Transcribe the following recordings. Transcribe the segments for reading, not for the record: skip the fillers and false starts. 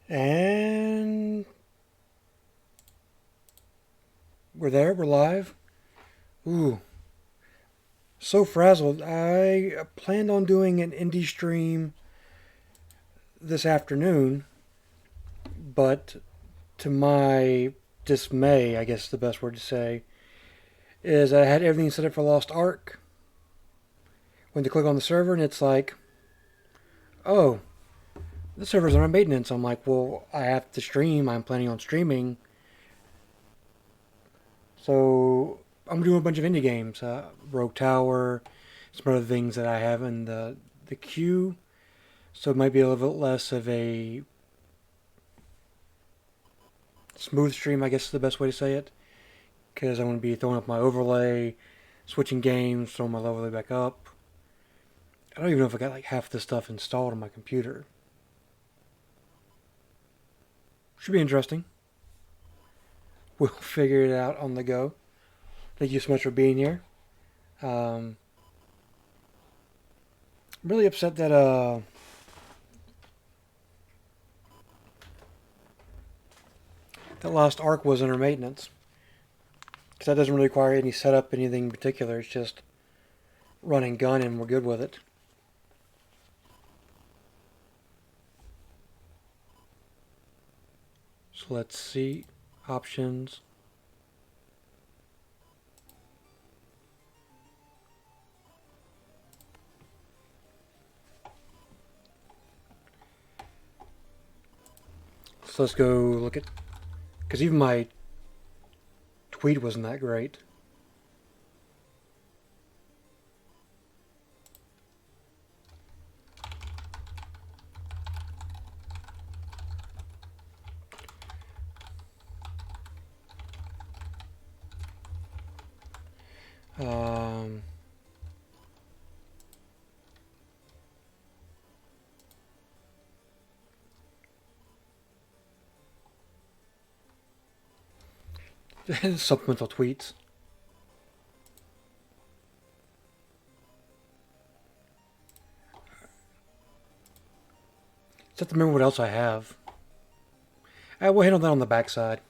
And we're there, we're live. Ooh, so frazzled. I planned on doing an indie stream this afternoon, but to my dismay, I guess is the best word to say, is I had everything set up for Lost Ark. Went to click on the server and it's like, oh, the server's under maintenance. I'm like, well, I have to stream. I'm planning on streaming. So I'm doing a bunch of indie games, Rogue Tower, some other things that I have in the queue. So it might be a little bit less of a smooth stream, I guess is the best way to say it, because I'm going to be throwing up my overlay, switching games, throwing my overlay back up. I don't even know if I got like half the stuff installed on my computer. Should be interesting. We'll figure it out on the go. Thank you so much for being here. I'm really upset that Lost Ark was under maintenance, because that doesn't really require any setup, anything in particular. It's just run and gun, and we're good with it. So let's see options. So let's go look at, because even my tweet wasn't that great. Um, Supplemental tweets. Just have to remember what else I have. We'll handle that on the backside.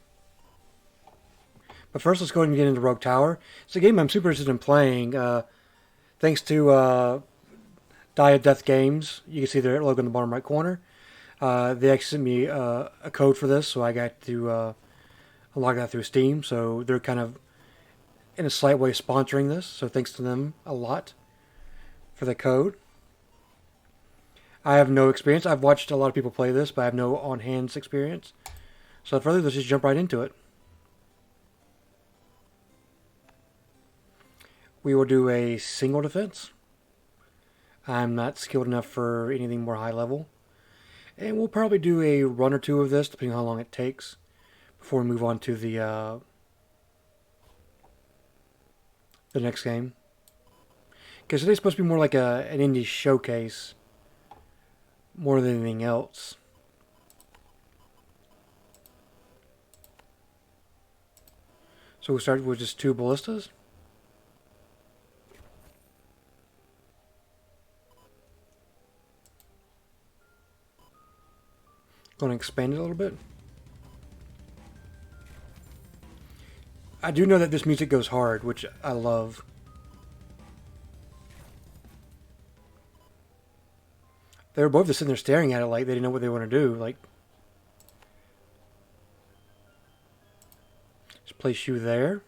But first, let's go ahead and get into Rogue Tower. It's a game I'm super interested in playing. Thanks to Die of Death Games, you can see their logo in the bottom right corner. They actually sent me a code for this, so I got to unlock that through Steam. So they're kind of, in a slight way, sponsoring this. So thanks to them a lot for the code. I have no experience. I've watched a lot of people play this, but I have no on-hands experience. So further, let's just jump right into it. We will do a single defense. I'm not skilled enough for anything more high level. And we'll probably do a run or two of this, depending on how long it takes, before we move on to the next game. Because today's supposed to be more like an indie showcase, more than anything else. So we'll start with just two ballistas. Going to expand it a little bit. I do know that this music goes hard, which I love. They were both just sitting there staring at it like they didn't know what they want to do. Like, just place you there.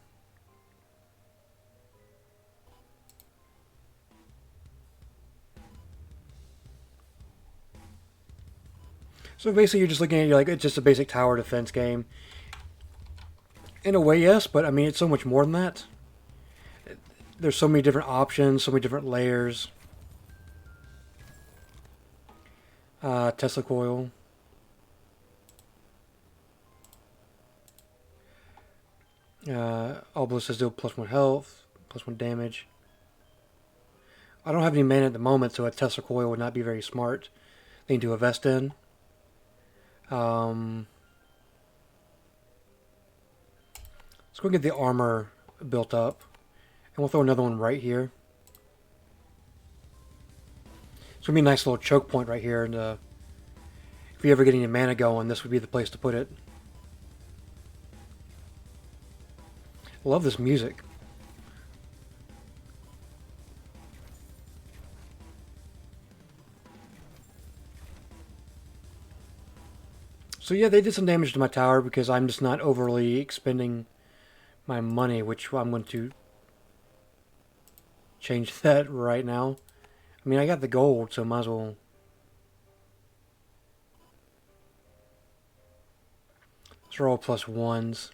So basically, you're just looking at it, you're like, it's just a basic tower defense game. In a way, yes, but I mean, it's so much more than that. There's so many different options, so many different layers. Tesla coil. All ballistas deal +1 health, +1 damage. I don't have any mana at the moment, so a Tesla coil would not be very smart thing to invest in. Let's go get the armor built up. And we'll throw another one right here. It's going to be a nice little choke point right here. And if If you ever get any mana going, this would be the place to put it. Love this music. So yeah, they did some damage to my tower because I'm just not overly expending my money, which I'm going to change that right now. I mean, I got the gold, so might as well. These are all +1s.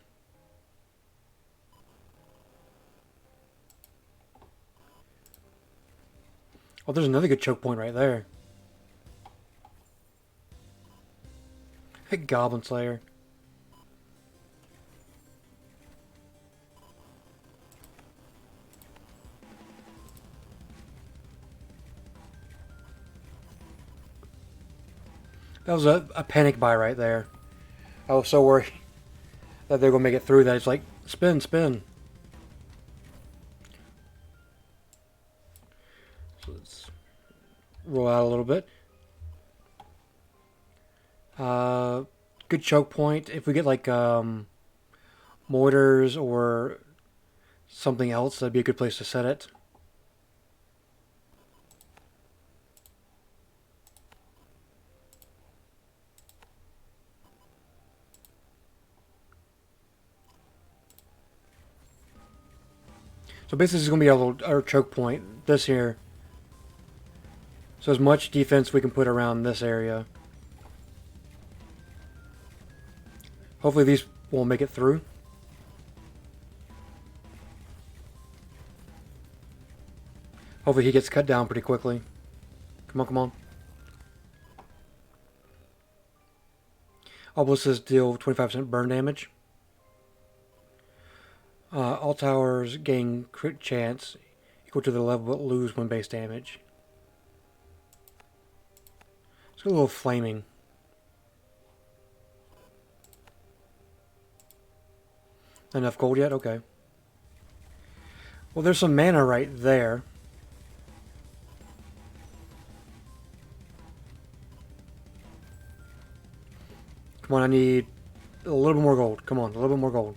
Oh, there's another good choke point right there. Hey, Goblin Slayer. That was a panic buy right there. I was so worried that they're going to make it through that. It's like, spin, spin. So let's roll out a little bit. Good choke point. If we get like mortars or something else, that'd be a good place to set it. So basically, this is going to be our choke point, this here. So as much defense we can put around this area. Hopefully these won't make it through. Hopefully he gets cut down pretty quickly. Come on, come on. Obelisks deal 25% burn damage. All towers gain crit chance equal to the level but lose when base damage. It's a little flaming. Enough gold yet? Okay. Well, there's some mana right there. Come on, I need a little bit more gold. Come on, a little bit more gold.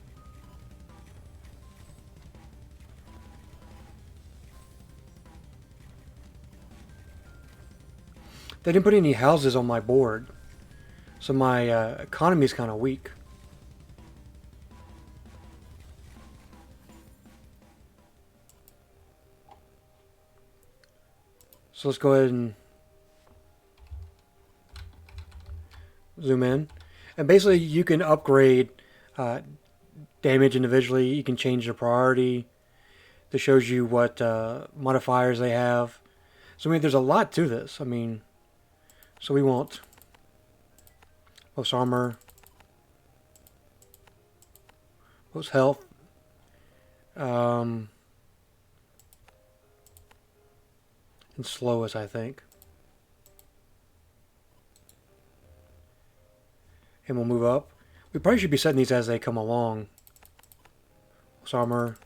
They didn't put any houses on my board, so my economy is kind of weak. So let's go ahead and zoom in. And basically you can upgrade damage individually. You can change the priority. This shows you what modifiers they have. So I mean, there's a lot to this. I mean, so we want most armor, most health, and slowest, I think. And we'll move up. We probably should be setting these as they come along. Most armor,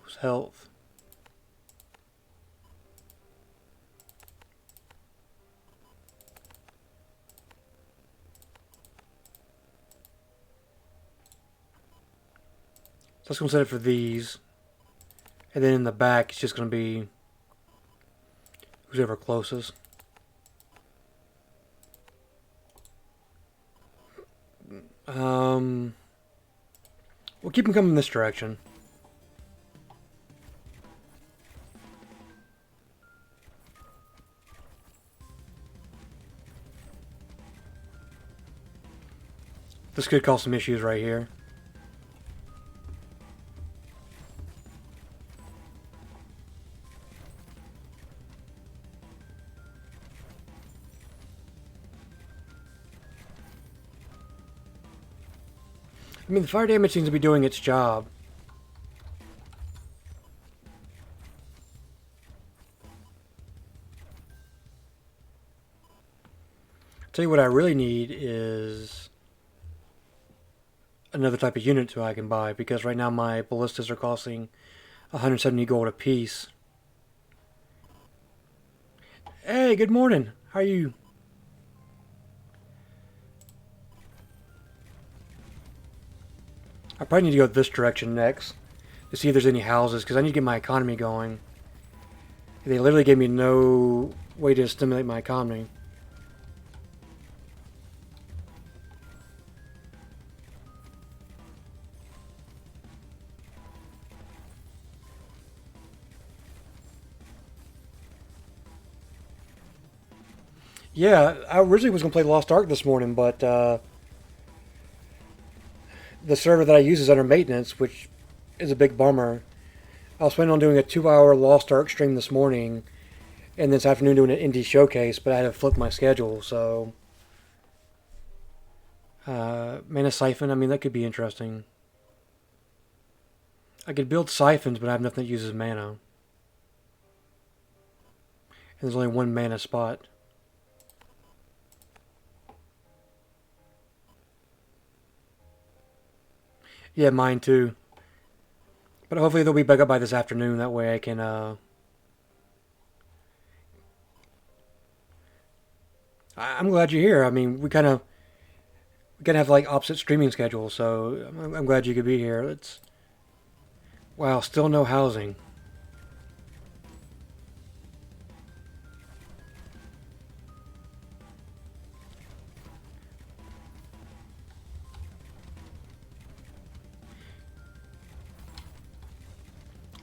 most health. So let's go set it for these. And then in the back, it's just going to be who's ever closest. We'll keep them coming this direction. This could cause some issues right here. I mean, the fire damage seems to be doing its job. Tell you what I really need is another type of unit so I can buy, because right now my ballistas are costing 170 gold a piece. Hey, good morning. How are you? I probably need to go this direction next to see if there's any houses, because I need to get my economy going. They literally gave me no way to stimulate my economy. Yeah, I originally was going to play Lost Ark this morning, but the server that I use is under maintenance, which is a big bummer. I was planning on doing a 2-hour Lost Ark stream this morning, and this afternoon doing an indie showcase, but I had to flip my schedule, so... Mana Siphon, I mean, that could be interesting. I could build siphons, but I have nothing that uses mana. And there's only one mana spot. Yeah, mine too. But hopefully they'll be back up by this afternoon. That way I can, I'm glad you're here. I mean, we kind of have like opposite streaming schedules, so I'm glad you could be here. It's... Wow, still no housing.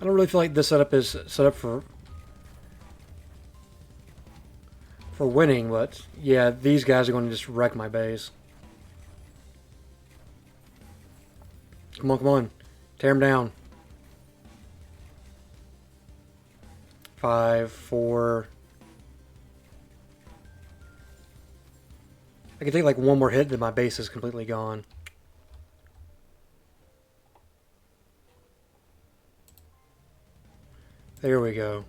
I don't really feel like this setup is set up for winning, but yeah, these guys are going to just wreck my base. Come on, come on. Tear them down. 5, 4. I can take like one more hit and my base is completely gone. There we go.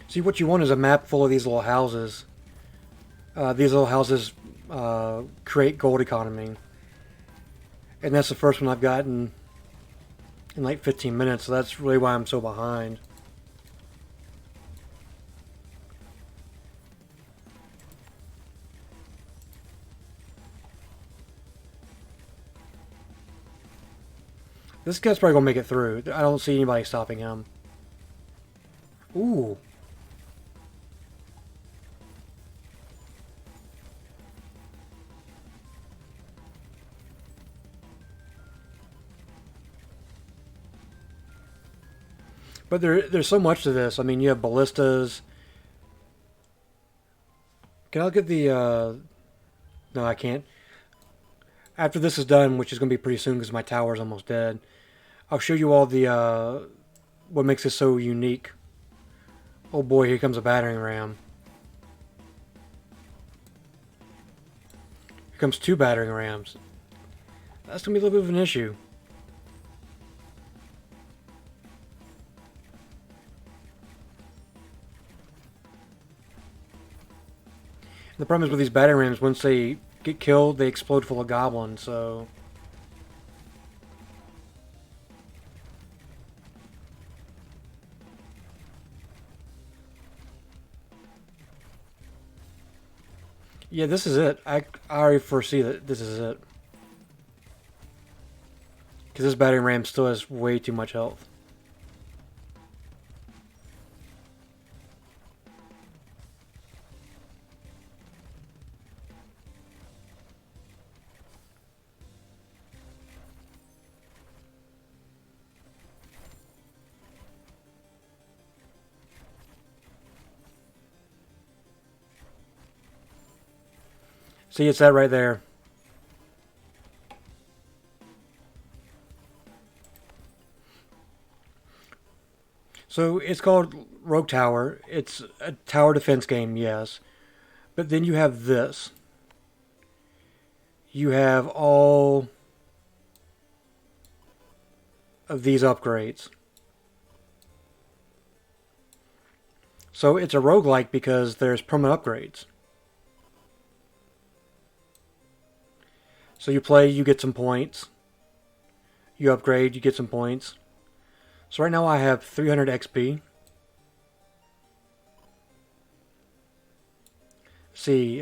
See, what you want is a map full of these little houses. These little houses create gold economy. And that's the first one I've gotten in like 15 minutes, so that's really why I'm so behind. This guy's probably going to make it through. I don't see anybody stopping him. Ooh. But there's so much to this. I mean, you have ballistas. Can I look at the... No, I can't. After this is done, which is going to be pretty soon because my tower's almost dead, I'll show you all the... what makes this so unique. Oh boy, here comes a battering ram. Here comes 2 battering rams. That's going to be a little bit of an issue. The problem is with these battering rams, once they get killed, they explode full of goblins, so... Yeah, this is it. I already foresee that this is it. Because this battering ram still has way too much health. See, it's that right there. So it's called Rogue Tower. It's a tower defense game, yes. But then you have this. You have all of these upgrades. So it's a roguelike because there's permanent upgrades. So you play, you get some points. You upgrade, you get some points. So right now I have 300 XP. see.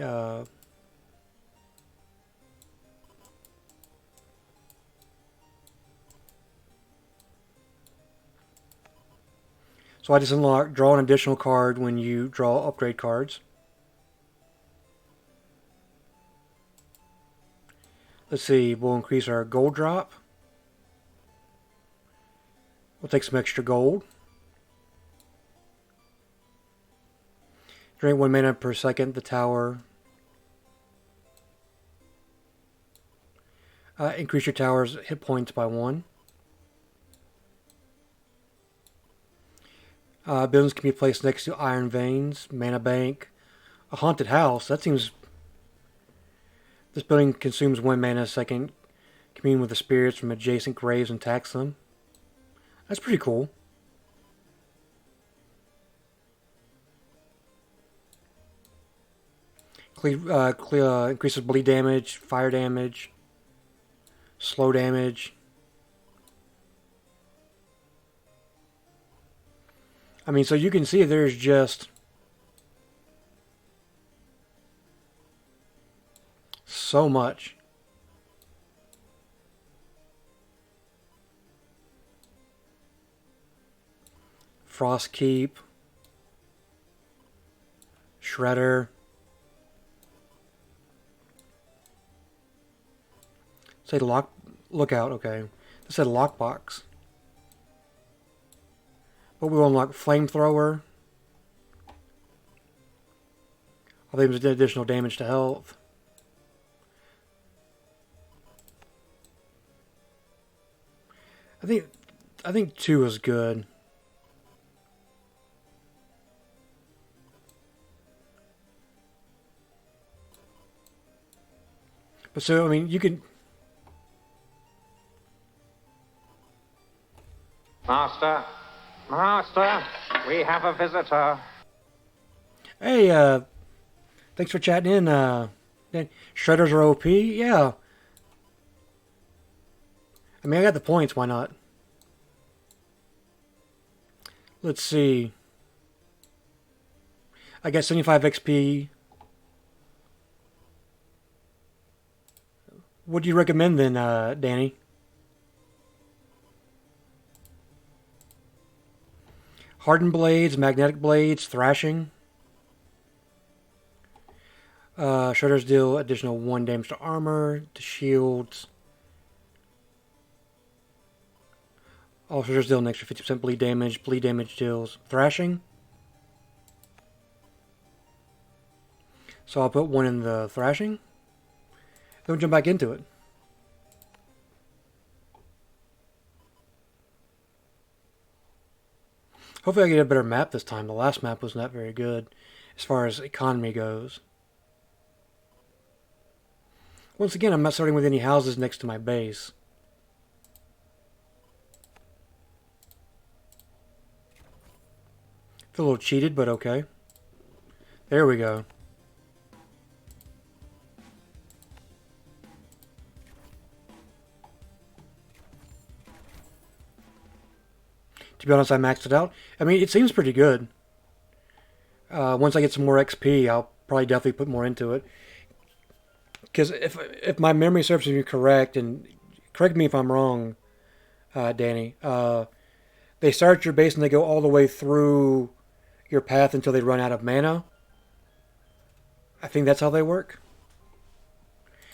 So I just draw an additional card when you draw upgrade cards. Let's see, we'll increase our gold drop. We'll take some extra gold. Drain 1 mana per second, the tower. Increase your tower's hit points by 1. Buildings can be placed next to iron veins, mana bank, a haunted house. That seems... This building consumes 1 mana a second. Commune with the spirits from adjacent graves and tax them. That's pretty cool. Increases bleed damage, fire damage, slow damage. I mean, so you can see there's just so much. Frost Keep, Shredder. Say lookout, okay. This said lockbox. But we will unlock flamethrower. All these did additional damage to health. I think 2 is good. But so I mean you can Master, we have a visitor. Hey, thanks for chatting in. Shredders are OP? Yeah. I mean, I got the points, why not? Let's see. I got 75 XP. What do you recommend then, Danny? Hardened blades, magnetic blades, thrashing. Shredders deal additional 1 damage to armor, to shields. All shredders deal an extra 50% bleed damage. Bleed damage deals thrashing. So I'll put 1 in the thrashing. Then we'll jump back into it. Hopefully I get a better map this time. The last map was not very good as far as economy goes. Once again, I'm not starting with any houses next to my base. Feel a little cheated, but okay. There we go. To be honest, I maxed it out. I mean, it seems pretty good. Once I get some more XP, I'll probably definitely put more into it. Because if my memory serves me correct, and correct me if I'm wrong, Danny, they start your base and they go all the way through your path until they run out of mana. I think that's how they work.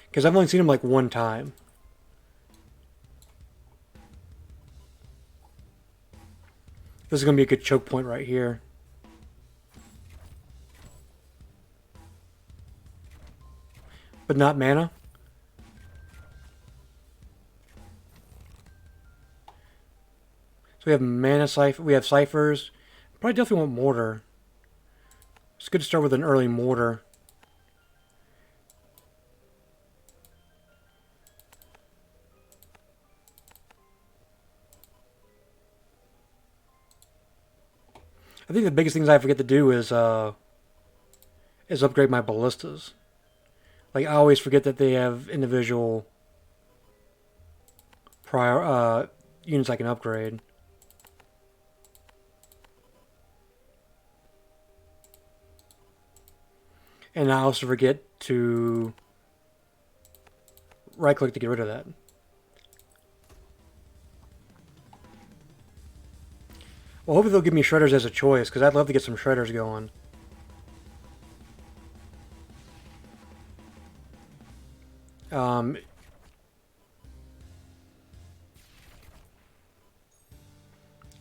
Because I've only seen them like 1 time. This is going to be a good choke point right here. But not mana. So we have mana cipher. We have ciphers. Probably definitely want mortar. It's good to start with an early mortar. I think the biggest things I forget to do is upgrade my ballistas. Like, I always forget that they have individual prior units I can upgrade. And I also forget to right click to get rid of that. Well, hopefully they'll give me shredders as a choice, because I'd love to get some shredders going. Um,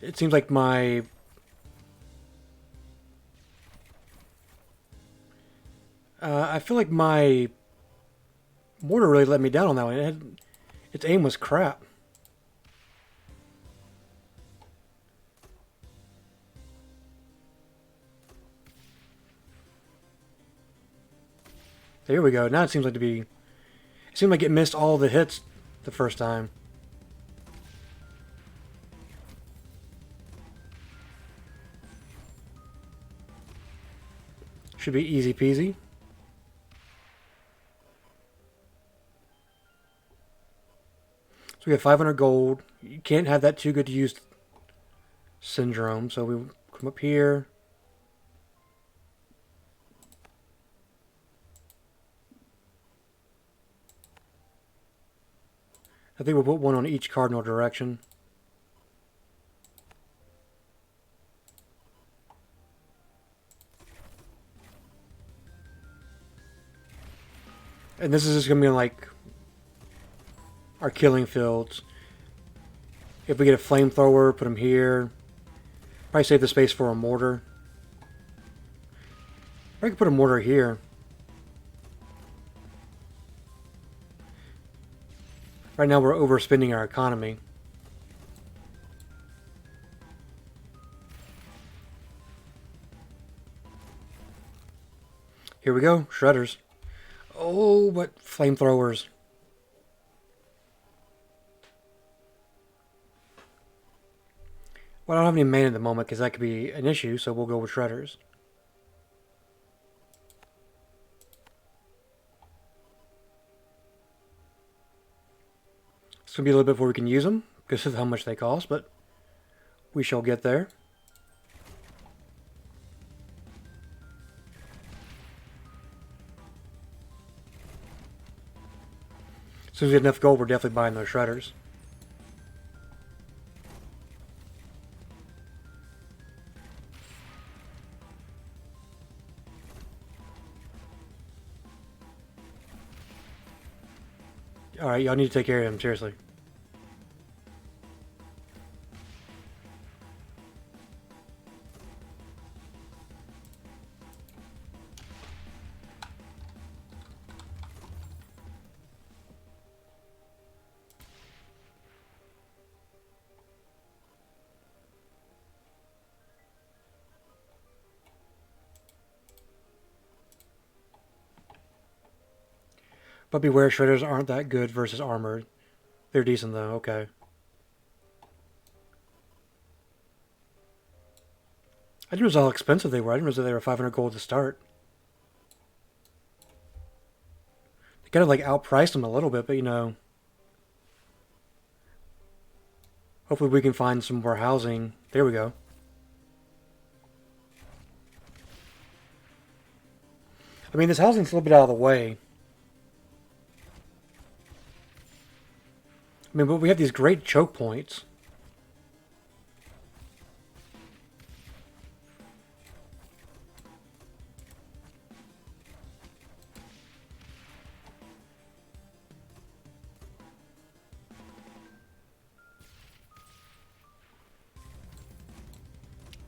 it seems like my... I feel like my mortar really let me down on that one. Its aim was crap. There we go. Now it seems like to be... It seemed like it missed all the hits the first time. Should be easy peasy. So we have 500 gold. You can't have that too good to use syndrome. So we come up here. I think we'll put one on each cardinal direction. And this is just going to be like our killing fields. If we get a flamethrower, put them here. Probably save the space for a mortar. Or I could put a mortar here. Right now we're overspending our economy. Here we go, shredders. Oh, but flamethrowers. Well, I don't have any mana at the moment because that could be an issue, so we'll go with shredders. It's going to be a little bit before we can use them because of how much they cost, but we shall get there. As soon as we get enough gold, we're definitely buying those shredders. Alright, y'all need to take care of him, seriously. But beware, shredders aren't that good versus armored. They're decent though, okay. I didn't realize how expensive they were. I didn't realize they were 500 gold to start. They kind of like outpriced them a little bit, but you know. Hopefully we can find some more housing. There we go. I mean, this housing's a little bit out of the way. I mean, but we have these great choke points.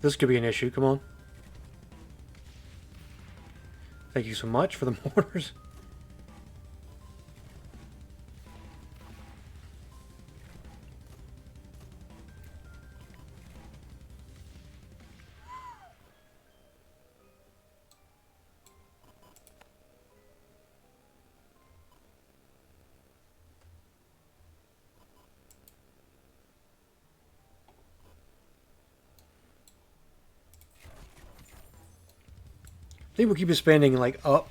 This could be an issue. Come on. Thank you so much for the mortars. I think we'll keep expanding like up.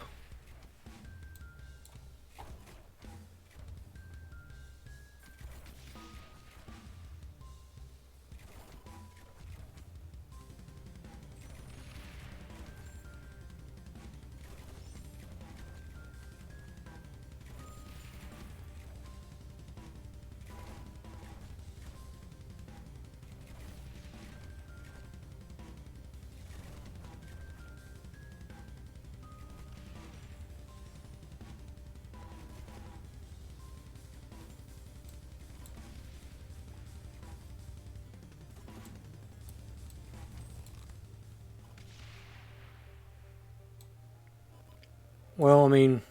Well, I mean,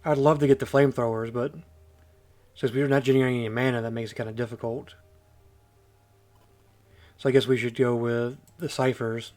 I'd love to get the flamethrowers, but since we're not generating any mana, that makes it kind of difficult. So I guess we should go with the ciphers.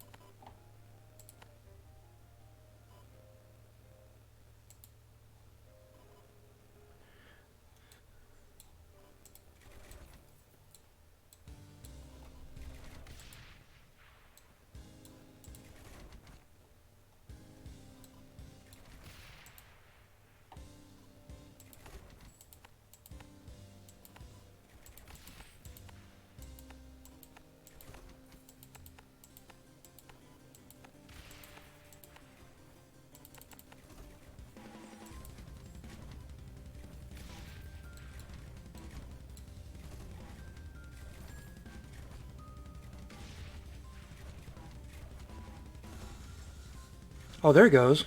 Oh, there it goes.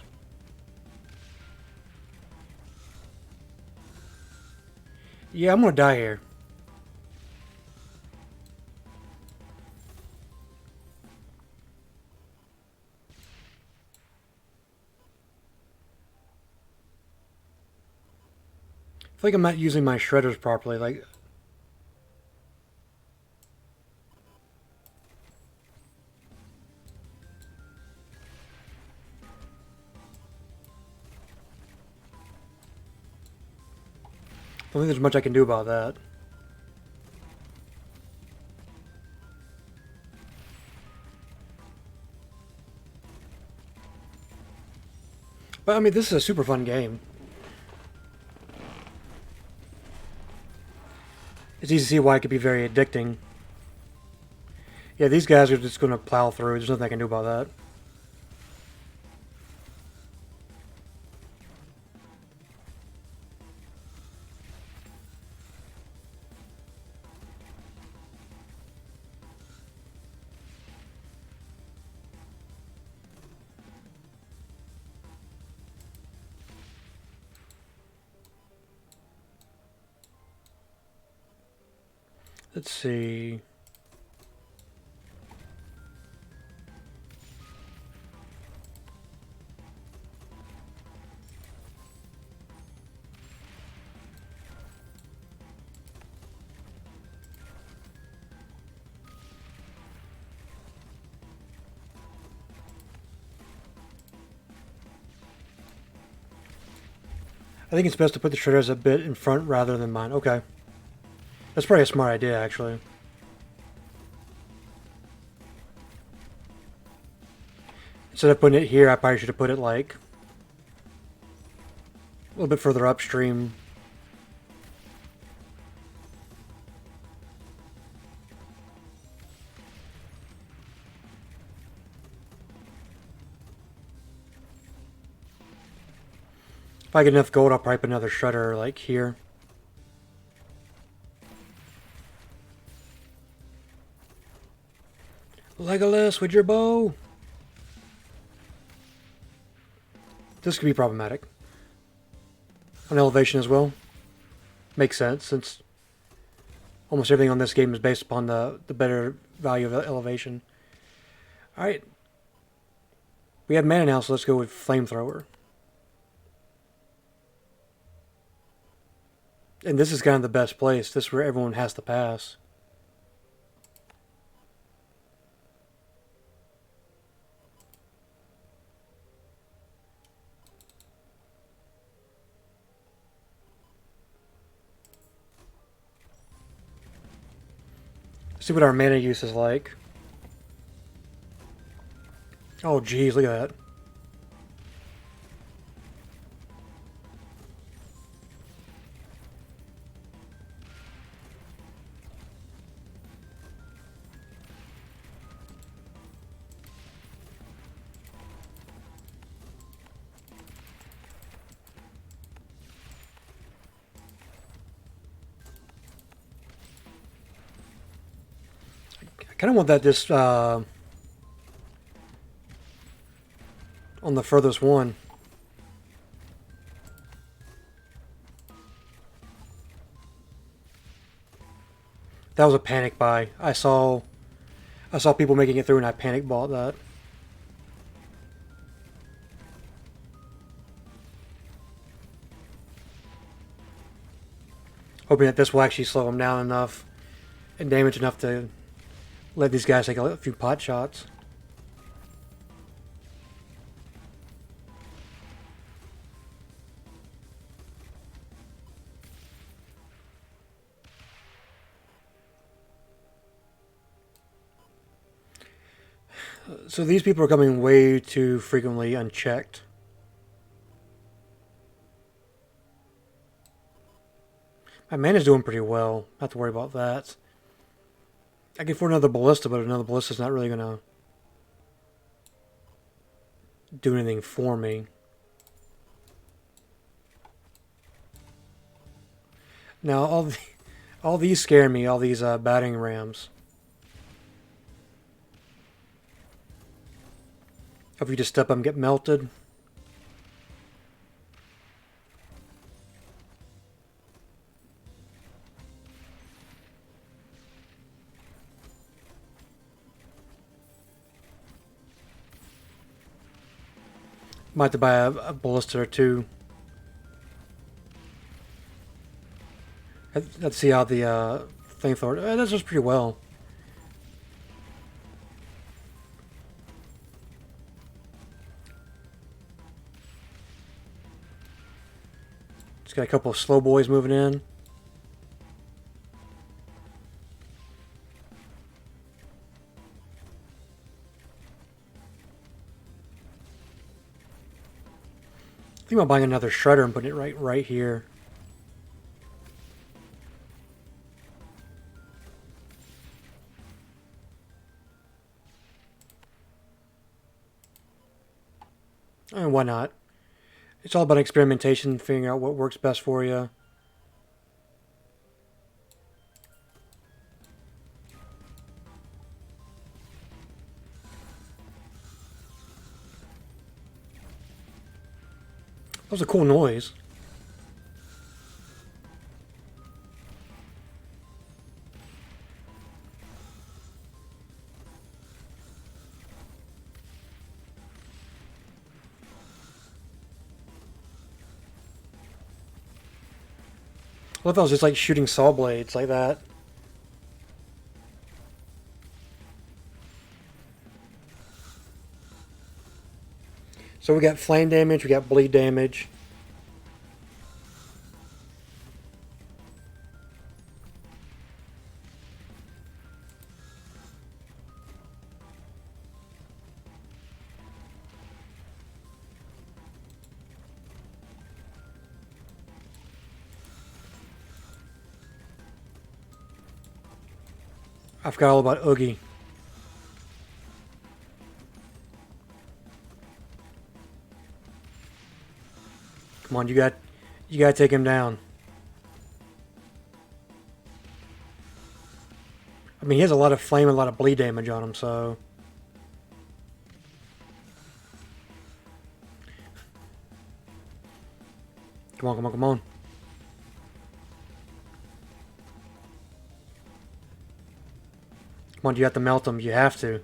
Yeah, I'm gonna die here. I feel like I'm not using my shredders properly. Like, I don't think there's much I can do about that. But I mean, this is a super fun game. It's easy to see why it could be very addicting. Yeah, these guys are just going to plow through. There's nothing I can do about that. Let's see. I think it's best to put the shredders a bit in front rather than mine. Okay. That's probably a smart idea, actually. Instead of putting it here, I probably should have put it like a little bit further upstream. If I get enough gold, I'll probably put another shredder like here. Legolas with your bow. This could be problematic. On elevation as well. Makes sense, since almost everything on this game is based upon the better value of elevation. Alright. We have mana now, so let's go with Flamethrower. And this is kind of the best place. This is where everyone has to pass. See what our mana use is like. Oh geez, look at that. I kind of want that just on the furthest one. That was a panic buy. I saw people making it through and I panic bought that. Hoping that this will actually slow them down enough and damage enough to let these guys take a few pot shots. So these people are coming way too frequently unchecked. My mana's doing pretty well. Not have to worry about that. I can afford another ballista, but another ballista's not really gonna do anything for me. Now all these scare me. All these battering rams. If you just step up and get melted. Might have to buy a ballista or two. Let's see how the flamethrower. That does pretty well. Just got a couple of slow boys moving in. I think I'm buying another shredder and putting it right here. And why not? It's all about experimentation, figuring out what works best for you. That was a cool noise. I thought it was just like shooting saw blades like that. So we got flame damage, we got bleed damage. I forgot all about Oogie. Come on, you gotta take him down. I mean, he has a lot of flame and a lot of bleed damage on him, so. Come on, come on, come on. Come on, you have to melt him. You have to.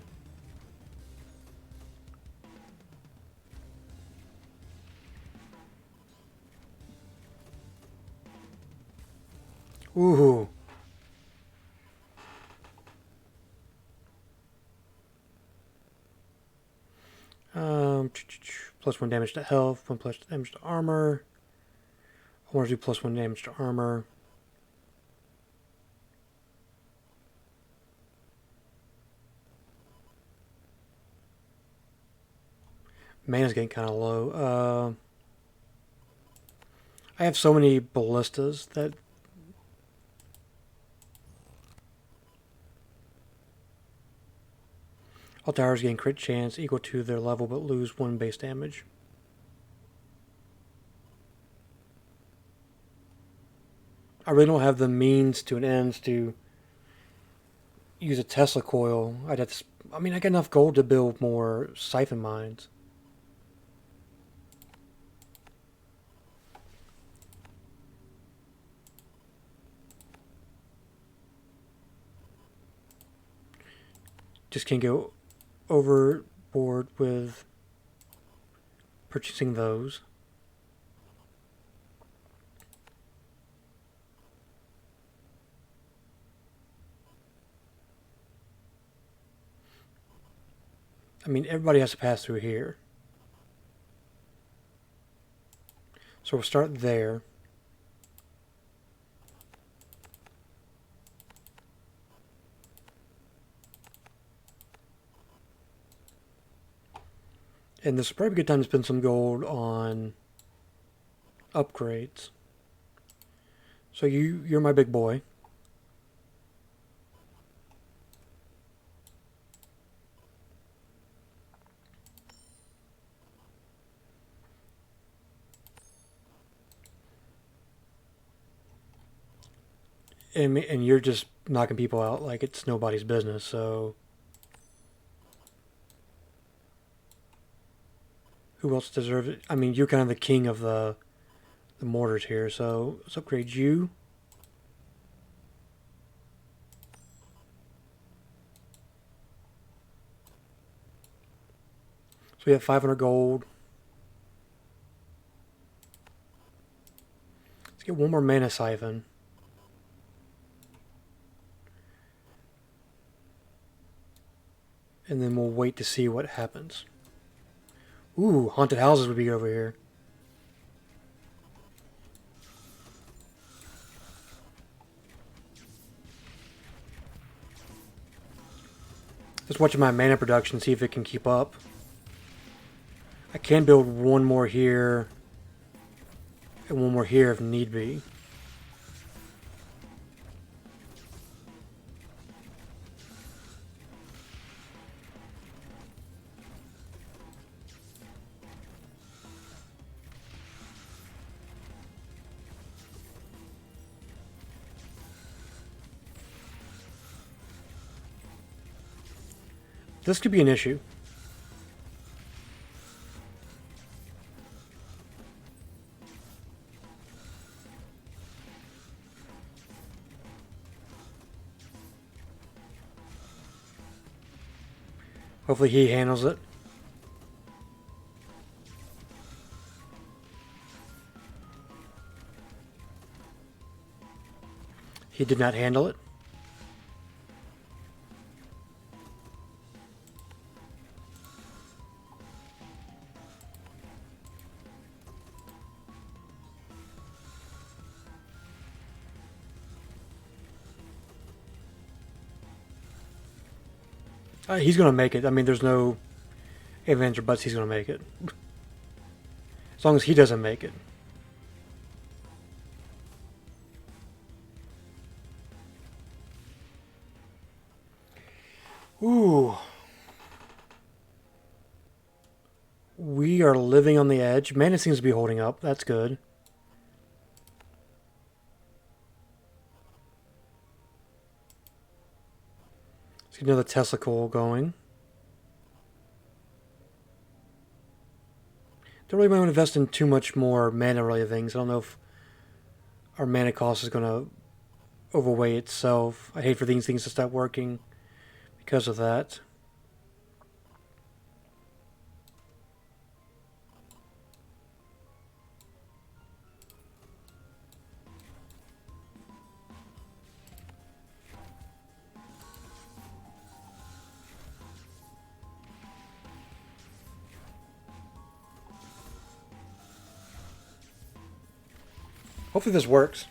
Ooh. Plus 1 damage to health, 1 plus damage to armor. I want to do plus 1 damage to armor. Mana's getting kind of low. I have so many ballistas that all towers gain crit chance equal to their level but lose 1 base damage. I really don't have the means to an ends to use a Tesla coil. I'd have to, I mean, I got enough gold to build more siphon mines. Just can't go overboard with purchasing those. I mean, everybody has to pass through here. So we'll start there. And this is probably a good time to spend some gold on upgrades. So you're my big boy. And you're just knocking people out like it's nobody's business, so... Who else deserves it? I mean, you're kind of the king of the mortars here, so let's upgrade you. So we have 500 gold. Let's get one more mana siphon. And then we'll wait to see what happens. Ooh, haunted houses would be over here. Just watching my mana production, see if it can keep up. I can build one more here and one more here if need be. This could be an issue. Hopefully he handles it. He did not handle it. He's going to make it. I mean, there's no ifs, ands, or buts. He's going to make it. As long as he doesn't make it. Ooh. We are living on the edge. Mana seems to be holding up. That's good. Let's get another Tesla coil going. Don't really want to invest in too much more mana-related things. I don't know if our mana cost is going to overweigh itself. I hate for these things to stop working because of that. Hopefully this works.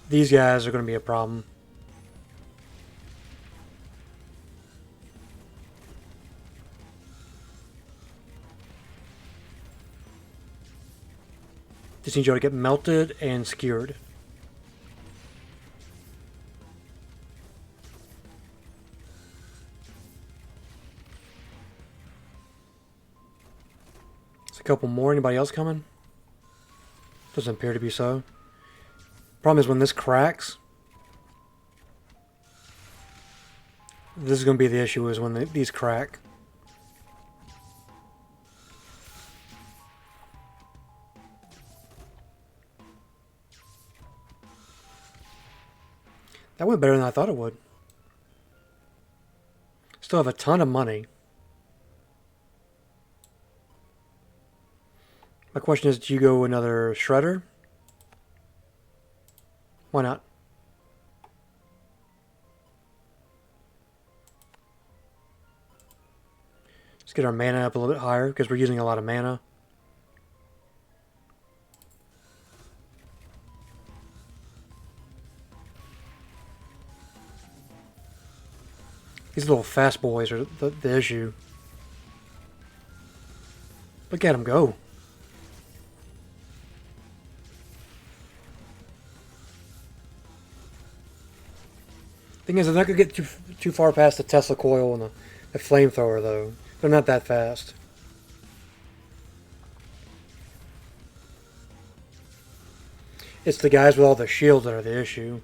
These guys are going to be a problem. Just need you to get melted and skewered. There's a couple more. Anybody else coming? Doesn't appear to be so. Problem is when this cracks, This is going to be the issue, is when these crack. That went better than I thought it would. Still have a ton of money. My question is, do you go another shredder? Why not? Let's get our mana up a little bit higher, because we're using a lot of mana. These little fast boys are the issue. Look at them go. Thing is, they're not going to get too far past the Tesla coil and the flamethrower, though. They're not that fast. It's the guys with all the shields that are the issue.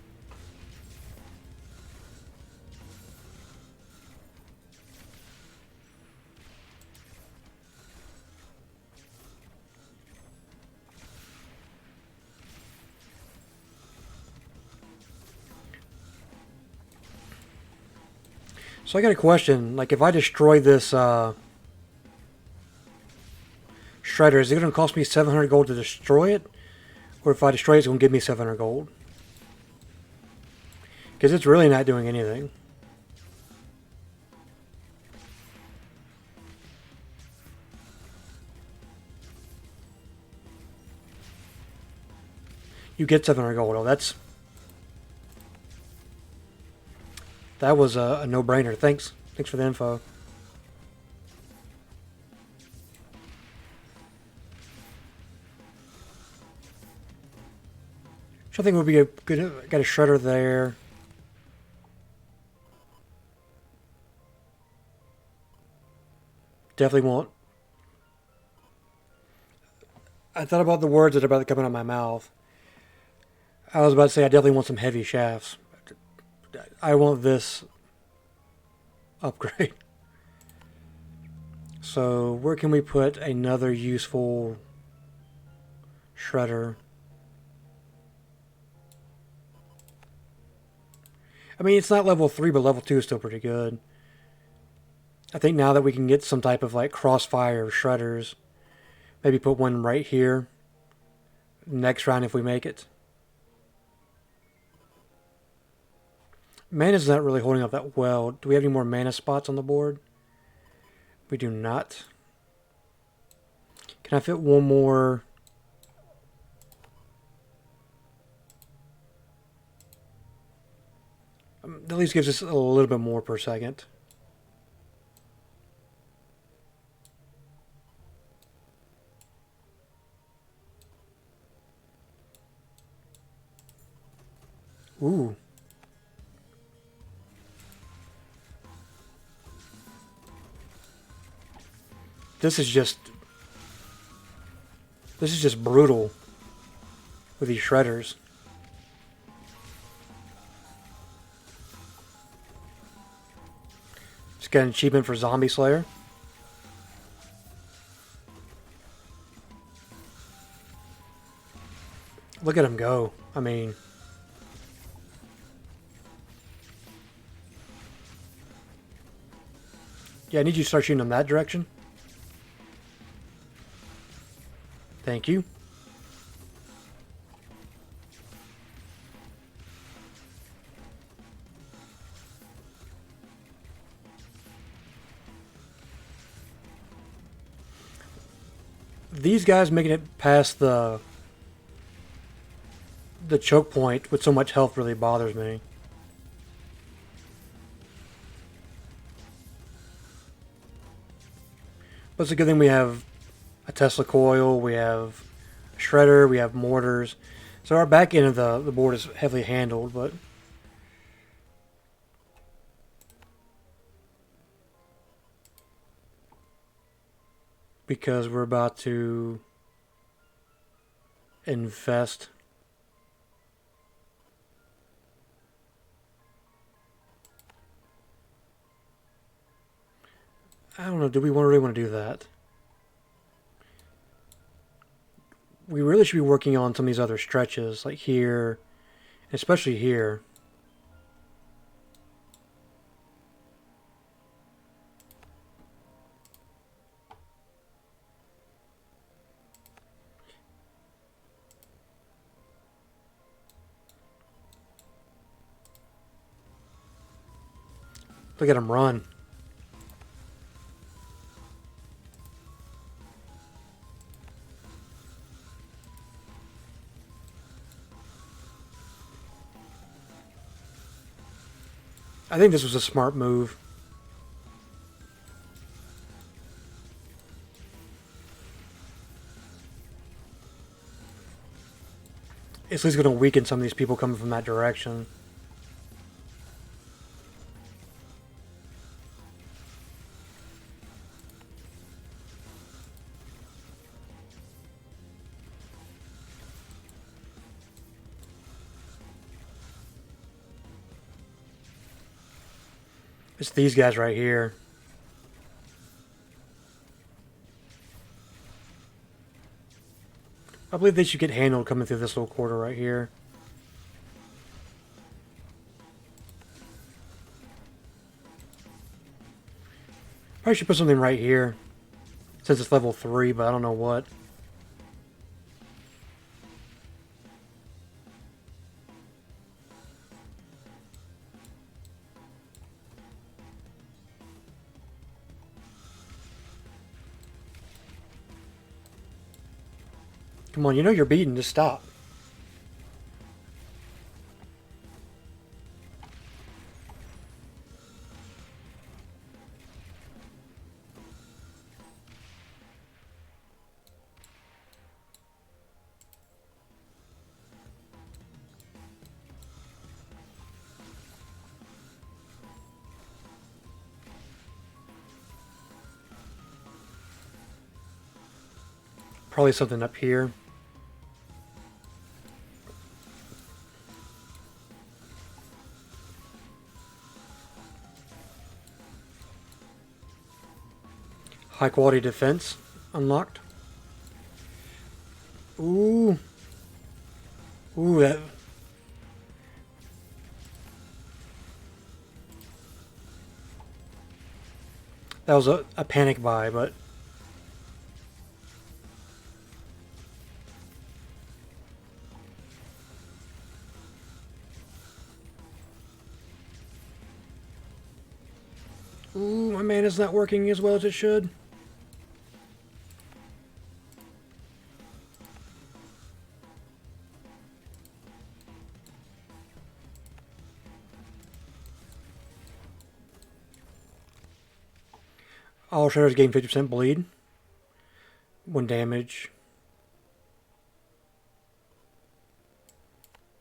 So I got a question. Like, if I destroy this shredder, is it going to cost me 700 gold to destroy it? Or if I destroy it, it's going to give me 700 gold? Because it's really not doing anything. You get 700 gold. Oh, that was a no-brainer. Thanks for the info. So I think would be a good. Got a shredder there. Definitely won't. I thought about the words that are about to come out of my mouth. I was about to say I definitely want some heavy shafts. I want this upgrade. So where can we put another useful shredder? I mean, it's not level 3, but level 2 is still pretty good. I think now that we can get some type of like crossfire shredders, maybe put one right here. Next round if we make it. Mana's not really holding up that well. Do we have any more mana spots on the board? We do not. Can I fit one more? At least gives us a little bit more per second. Ooh. This is just brutal with these shredders. Just got an achievement for Zombie Slayer. Look at him go. I mean, yeah, I need you to start shooting them that direction. Thank you. These guys making it past the choke point with so much health really bothers me. But it's a good thing we have a Tesla coil, we have a shredder, we have mortars. So our back end of the board is heavily handled, but because we're about to invest. I don't know, do we really want to do that? We really should be working on some of these other stretches, like here, especially here. Look at him run. I think this was a smart move. It's at least going to weaken some of these people coming from that direction. It's these guys right here. I believe they should get handled coming through this little quarter right here. Probably should put something right here, since it's level 3, but I don't know what. Come on, you know you're beaten, just stop. Probably something up here. High quality defense unlocked. Ooh. Ooh, that... That was a panic buy, but... Ooh, my mana's not working as well as it should. All shredders gain 50% bleed. 1 damage.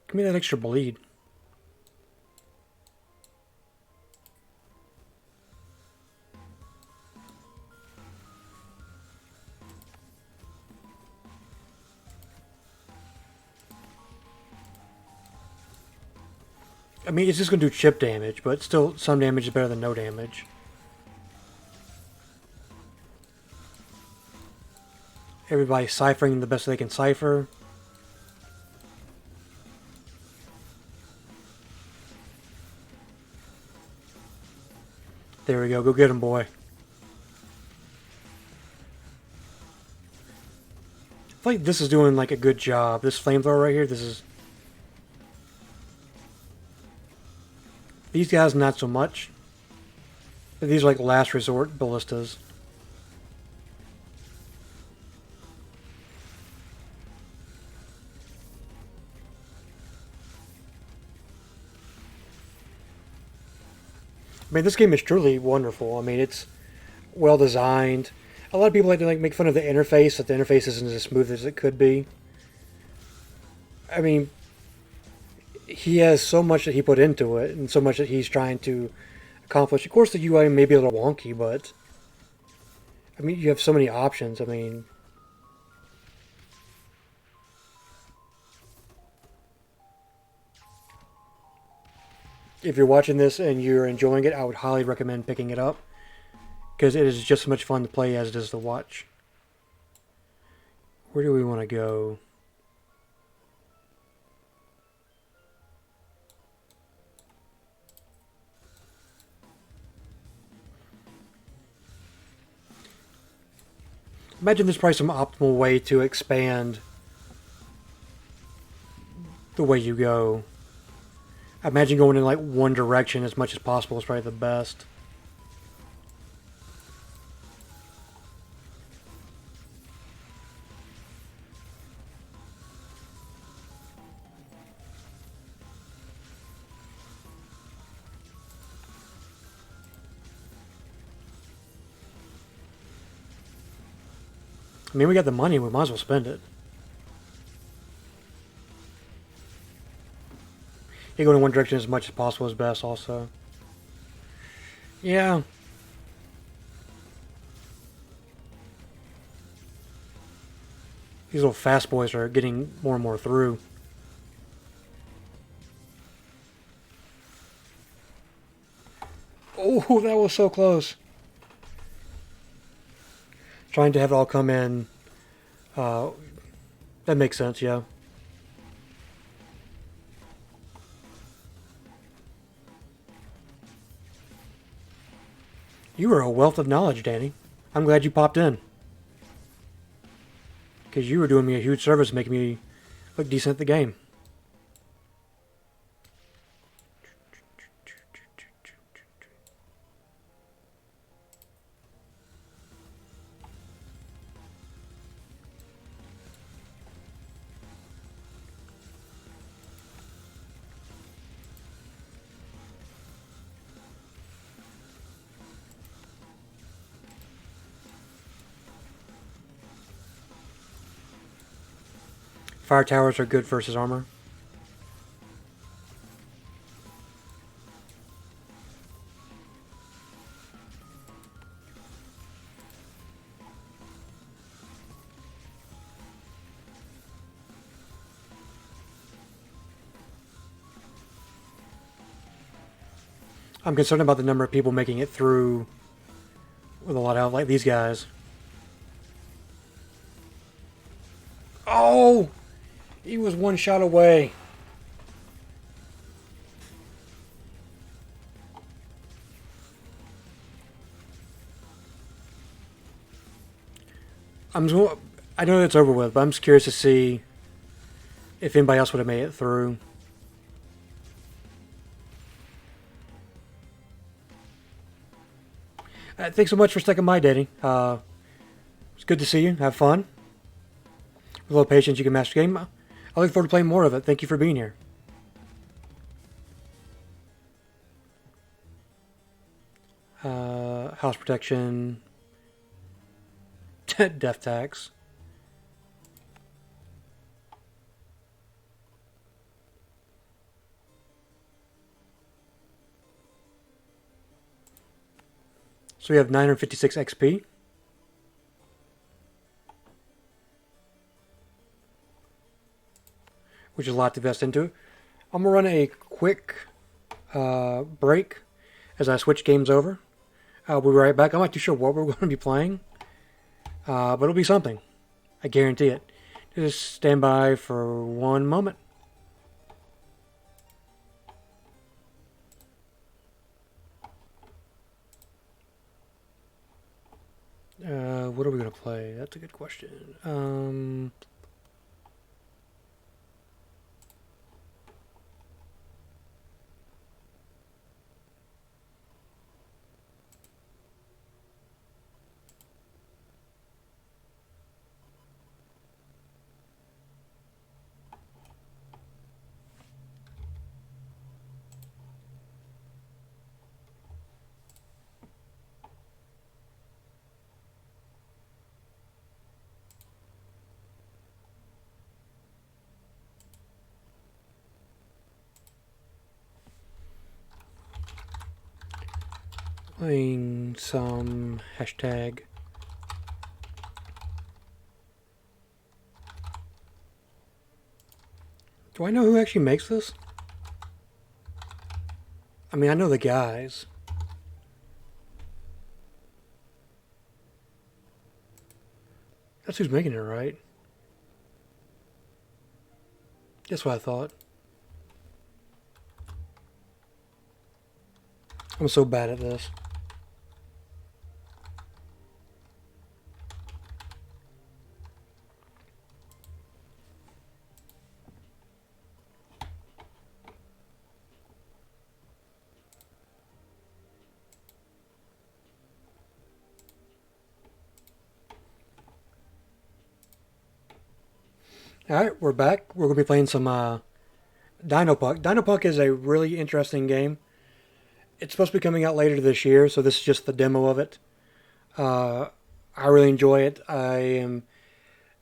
Give me that extra bleed. I mean, it's just going to do chip damage, but still some damage is better than no damage. Everybody ciphering the best they can cipher. There we go. Go get him, boy. I feel like this is doing like a good job. This flamethrower right here, this is... These guys, not so much. But these are like last resort ballistas. I mean, this game is truly wonderful. I mean, it's well designed. A lot of people like to make fun of the interface, that the interface isn't as smooth as it could be. I mean, he has so much that he put into it, and so much that he's trying to accomplish. Of course, the UI may be a little wonky, but I mean, you have so many options. I mean, if you're watching this and you're enjoying it, I would highly recommend picking it up. because it is just as much fun to play as it is to watch. Where do we want to go? Imagine there's probably some optimal way to expand the way you go. I imagine going in like one direction as much as possible is probably the best. I mean, we got the money, we might as well spend it. You go in one direction as much as possible is best also. Yeah. These little fast boys are getting more and more through. Oh, that was so close. Trying to have it all come in. That makes sense, yeah. You are a wealth of knowledge, Danny. I'm glad you popped in. Because you were doing me a huge service making me look decent at the game. Fire towers are good versus armor. I'm concerned about the number of people making it through with a lot of help, like these guys. Oh! He was one shot away. I know it's over with, but I'm just curious to see if anybody else would have made it through. Thanks so much for sticking by, Danny. It's good to see you. Have fun. With a little patience, you can master the game. I look forward to playing more of it. Thank you for being here. House protection. Death tax. So we have 956 XP. Which is a lot to invest into. I'm going to run a quick break as I switch games over. I'll be right back. I'm not too sure what we're going to be playing. But it'll be something. I guarantee it. Just stand by for one moment. What are we going to play? That's a good question. Playing some hashtag. Do I know who actually makes this? I mean, I know the guys. That's who's making it, right? That's what I thought. I'm so bad at this. Alright, we're back. We're going to be playing some DynoPunk. DynoPunk is a really interesting game. It's supposed to be coming out later this year, so this is just the demo of it. I really enjoy it. I am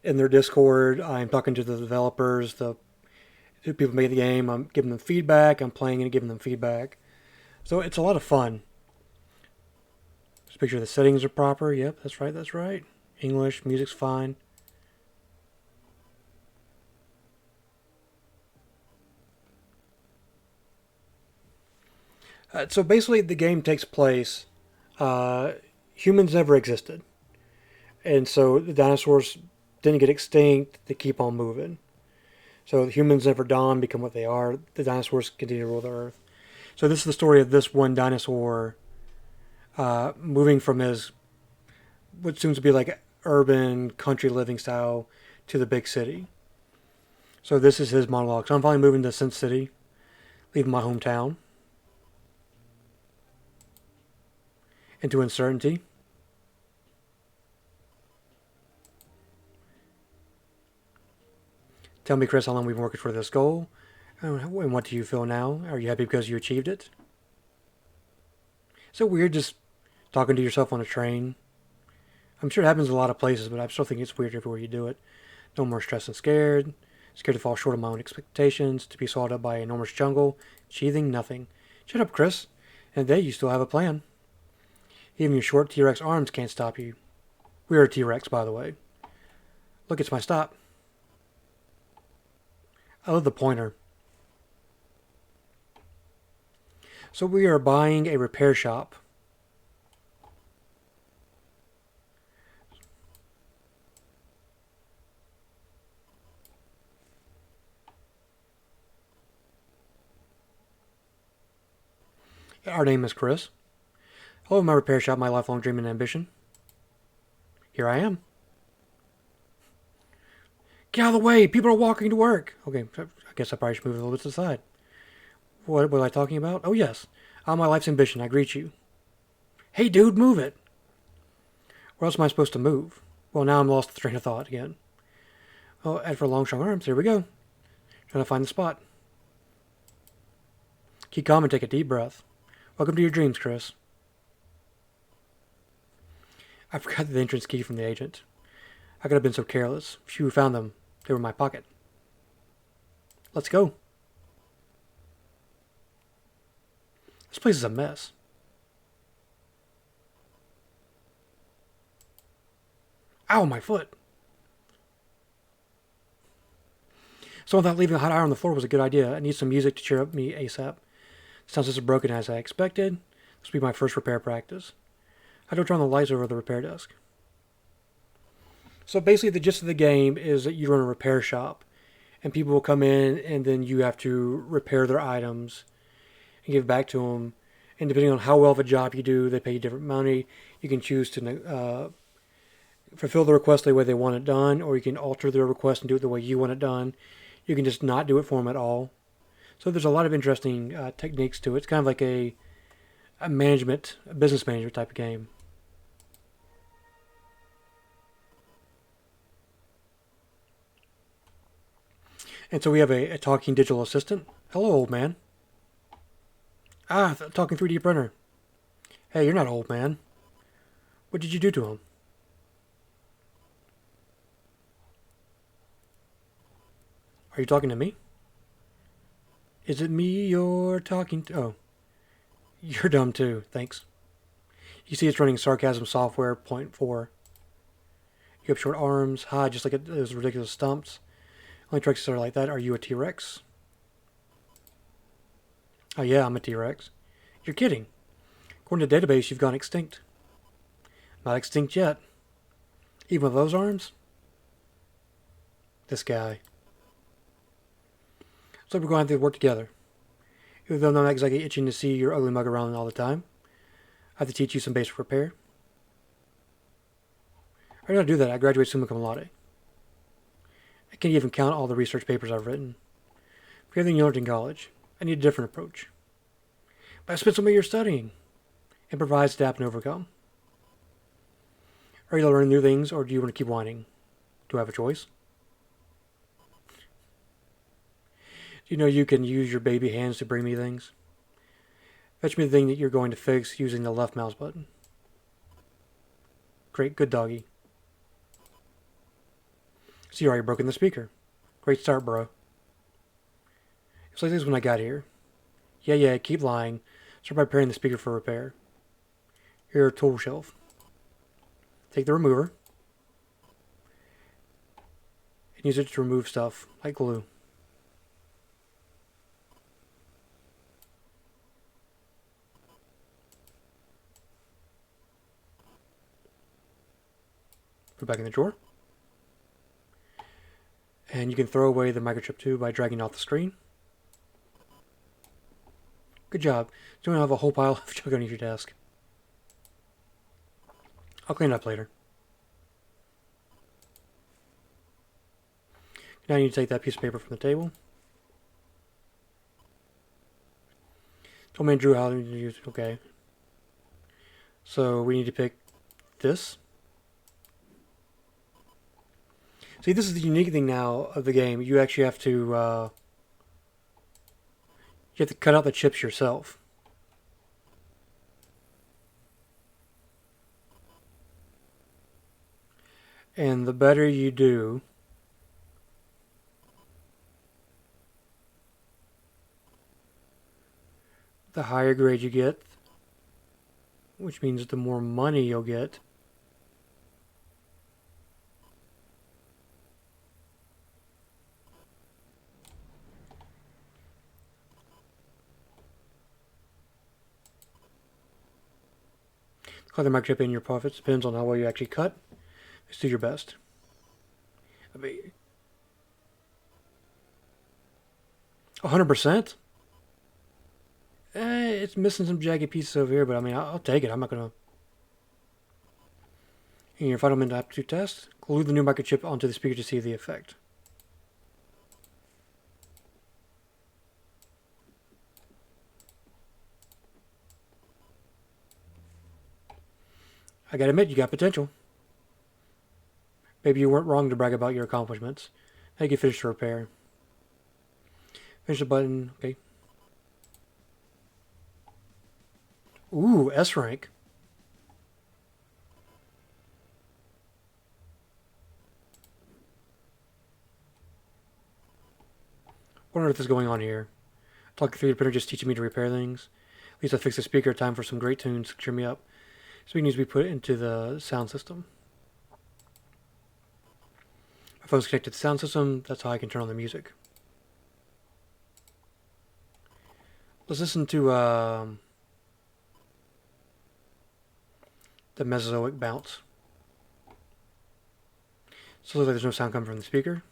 in their Discord. I'm talking to the developers, the people who made the game. I'm giving them feedback. I'm playing and giving them feedback. So it's a lot of fun. Just make sure the settings are proper. Yep, that's right, that's right. English, music's fine. So basically, the game takes place. Humans never existed, and so the dinosaurs didn't get extinct. They keep on moving. So the humans never dawn, become what they are. The dinosaurs continue to rule the earth. So this is the story of this one dinosaur moving from his what seems to be like urban country living style to the big city. So this is his monologue. So I'm finally moving to Sin City, leaving my hometown into uncertainty. Tell me, Chris, how long we've been working for this goal, and what do you feel now? Are you happy because you achieved it? Is it weird just talking to yourself on a train? I'm sure it happens in a lot of places, but I still think it's weird everywhere you do it. No more stressed and scared. Scared to fall short of my own expectations, to be swallowed up by an enormous jungle, sheathing nothing. Shut up, Chris. And today you still have a plan. Even your short T-Rex arms can't stop you. We are a T-Rex, by the way. Look, it's my stop. I love the pointer. So we are buying a repair shop. Our name is Chris. Hello, my repair shop, my lifelong dream and ambition. Here I am. Get out of the way! People are walking to work! Okay, I guess I probably should move a little bit to the side. What was I talking about? Oh, yes. My life's ambition. I greet you. Hey, dude, move it! Where else am I supposed to move? Well, now I'm lost the train of thought again. Oh, add for long, strong arms. Here we go. Trying to find the spot. Keep calm and take a deep breath. Welcome to your dreams, Chris. I forgot the entrance key from the agent. I could have been so careless. Phew, found them. They were in my pocket. Let's go. This place is a mess. Ow, my foot. Someone thought leaving a hot iron on the floor was a good idea. I need some music to cheer up me ASAP. Sounds as broken as I expected. This will be my first repair practice. I don't turn on the lights over the repair desk. So basically the gist of the game is that you run a repair shop. And people will come in and then you have to repair their items and give back to them. And depending on how well of a job you do, they pay you different money. You can choose to fulfill the request the way they want it done, or you can alter their request and do it the way you want it done. You can just not do it for them at all. So there's a lot of interesting techniques to it. It's kind of like a business management type of game. And so we have a talking digital assistant. Hello, old man. Talking 3D printer. Hey, you're not old, man. What did you do to him? Are you talking to me? Is it me you're talking to? Oh. You're dumb too, thanks. You see it's running sarcasm software 0.4. You have short arms, just like those ridiculous stumps. Only T-Rexes are like that. Are you a T-Rex? Oh yeah, I'm a T-Rex. You're kidding. According to the database, you've gone extinct. Not extinct yet. Even with those arms? This guy. So we're going to have to work together. Even though I'm not exactly itching to see your ugly mug around all the time, I have to teach you some basic repair. I already know how to do that. I graduated summa cum laude. I can't even count all the research papers I've written. For everything you learned in college, I need a different approach. But I spent so many years studying. Improvise, adapt, and overcome. Are you to learn new things, or do you want to keep whining? Do I have a choice? Do you know you can use your baby hands to bring me things? Fetch me the thing that you're going to fix using the left mouse button. Great, good doggy. See, you already broken the speaker. Great start, bro. It's like this when I got here. Yeah, keep lying. Start by preparing the speaker for repair. Here, a tool shelf. Take the remover and use it to remove stuff like glue. Put it back in the drawer. And you can throw away the microchip too by dragging off the screen. Good job. So you don't have a whole pile of junk underneath your desk. I'll clean it up later. Now you need to take that piece of paper from the table. Told me and Drew how to use it. Okay. So we need to pick this. See, this is the unique thing now of the game. You actually have to cut out the chips yourself. And the better you do, the higher grade you get, which means the more money you'll get. Cut the microchip in your profits depends on how well you actually cut. Just do your best. 100%? It's missing some jagged pieces over here, but I mean, I'll take it. I'm not gonna. In your final minute aptitude test, glue the new microchip onto the speaker to see the effect. I gotta admit, you got potential. Maybe you weren't wrong to brag about your accomplishments. Now you can finish the repair. Finish the button. Okay. Ooh, S rank. What on earth is going on here? Talk 3D printer just teaching me to repair things. At least I fixed the speaker. Time for some great tunes to cheer me up. Speaker needs to be put into the sound system. My phone's connected to the sound system. That's how I can turn on the music. Let's listen to the Mesozoic bounce. So it looks like there's no sound coming from the speaker.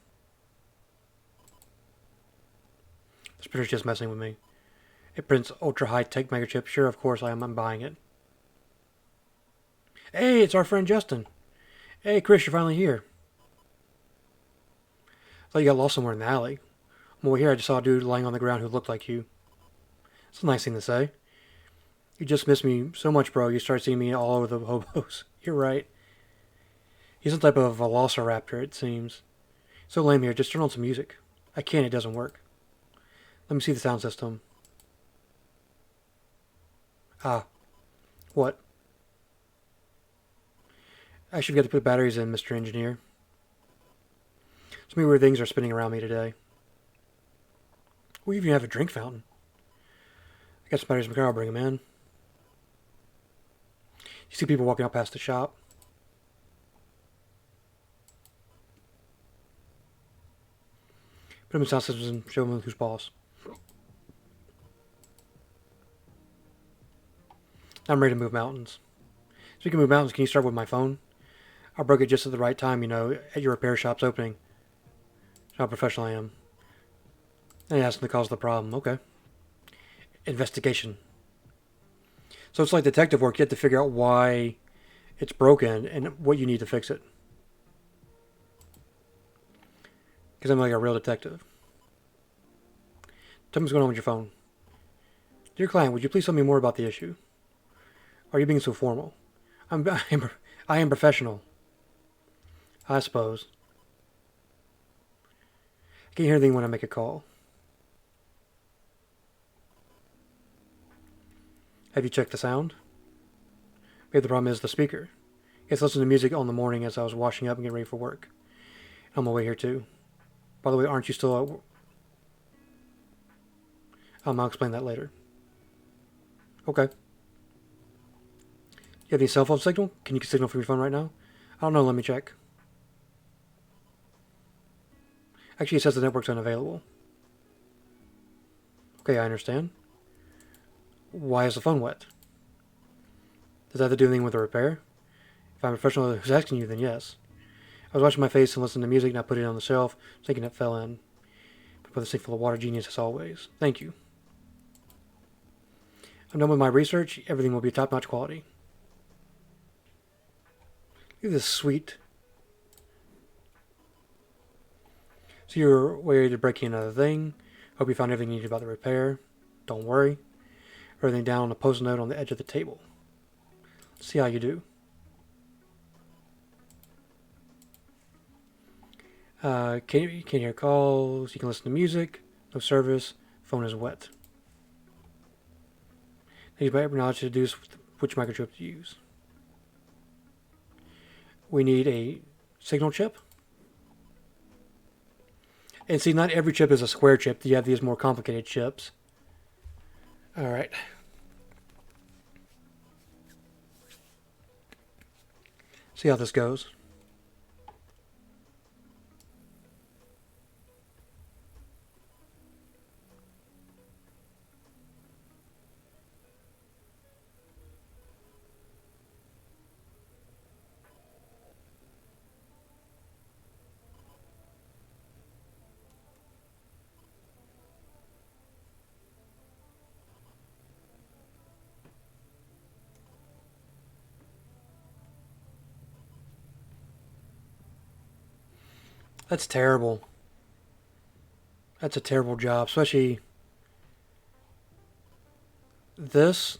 This printer's just messing with me. It prints ultra high-tech microchip. Sure, of course I'm buying it. Hey, it's our friend Justin. Hey, Chris, you're finally here. I thought you got lost somewhere in the alley. I'm over here. I just saw a dude lying on the ground who looked like you. It's a nice thing to say. You just missed me so much, bro. You start seeing me all over the hobos. You're right. He's some type of velociraptor, it seems. So lame here. Just turn on some music. I can't. It doesn't work. Let me see the sound system. Ah. What? I should get to put batteries in, Mr. Engineer. So many weird things are spinning around me today. We even have a drink fountain. I got some batteries in my car. I'll bring them in. You see people walking out past the shop. Put them in sound systems and show them who's boss. I'm ready to move mountains. Speaking of move mountains, can you start with my phone? I broke it just at the right time, you know, at your repair shop's opening. How professional I am. And asking the cause of the problem. Okay. Investigation. So it's like detective work. You have to figure out why it's broken and what you need to fix it. Because I'm like a real detective. Tell me what's going on with your phone. Dear client, would you please tell me more about the issue? Are you being so formal? I am professional. I suppose. I can't hear anything when I make a call. Have you checked the sound? Maybe the problem is the speaker. It's listening to music on the morning as I was washing up and getting ready for work. I'm on my way here too. By the way, aren't you still at work? I'll explain that later. Okay. You have any cell phone signal? Can you signal from your phone right now? I don't know, let me check. Actually, it says the network's unavailable. Okay, I understand. Why is the phone wet? Does that have to do anything with the repair? If I'm a professional who's asking you, then yes. I was washing my face and listening to music and I put it on the shelf, thinking it fell in. But with a sink full of water, genius as always. Thank you. I'm done with my research. Everything will be top-notch quality. Look at this sweet. So you're ready to break in another thing. Hope you found everything you needed about the repair. Don't worry. Everything down on a post note on the edge of the table. Let's see how you do. Can't hear calls. You can listen to music. No service. Phone is wet. These might knowledge to deduce which microchip to use. We need a signal chip. And see, not every chip is a square chip. You have these more complicated chips. Alright. See how this goes. That's terrible. That's a terrible job, especially this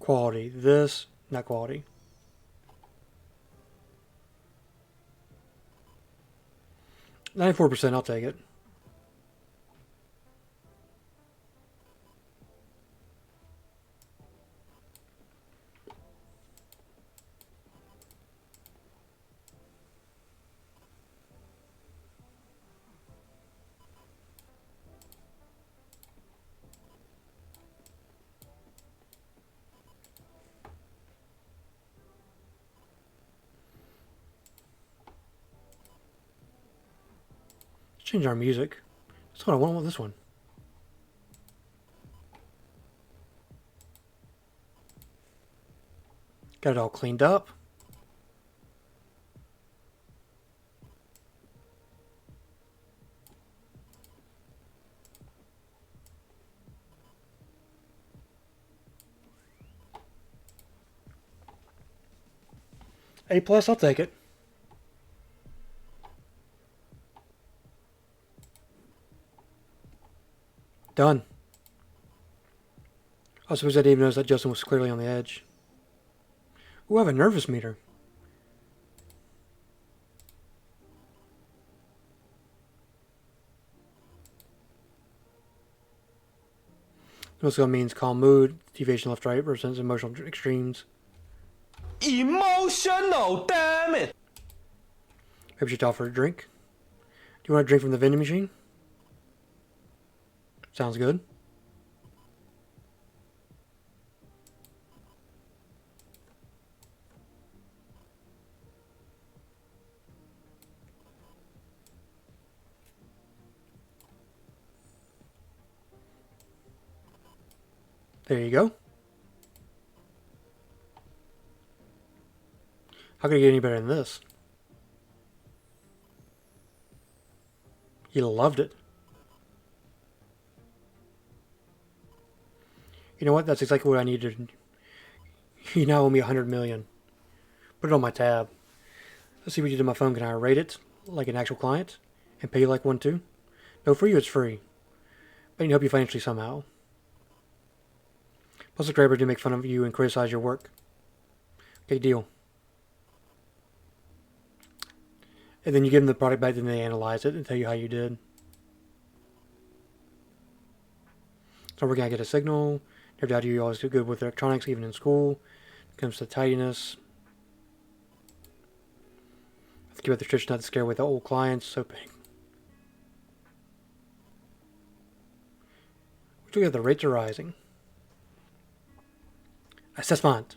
quality, this not quality. 94%, I'll take it. Let's change our music. That's what I want with this one. Got it all cleaned up. A plus, I'll take it. Done. I suppose I didn't even notice that Justin was clearly on the edge. Ooh, I have a nervous meter. Also means calm mood, deviation left right represents emotional extremes. Emotional, damn it! Maybe we should offer a drink. Do you want a drink from the vending machine? Sounds good. There you go. How could I get any better than this? He loved it. You know what? That's exactly what I needed. You now owe me $100 million. Put it on my tab. Let's see what you did on my phone. Can I rate it like an actual client and pay you like one too? No, for you it's free. But I can help you financially somehow. Plus, the subscribers do make fun of you and criticize your work. Okay, deal. And then you give them the product back, then they analyze it and tell you how you did. So we're going to get a signal. Never doubt you always do good with electronics, even in school. When it comes to tidiness. Keep up the tradition not to scare away the old clients. So big. Look at the rates are rising. Assessment.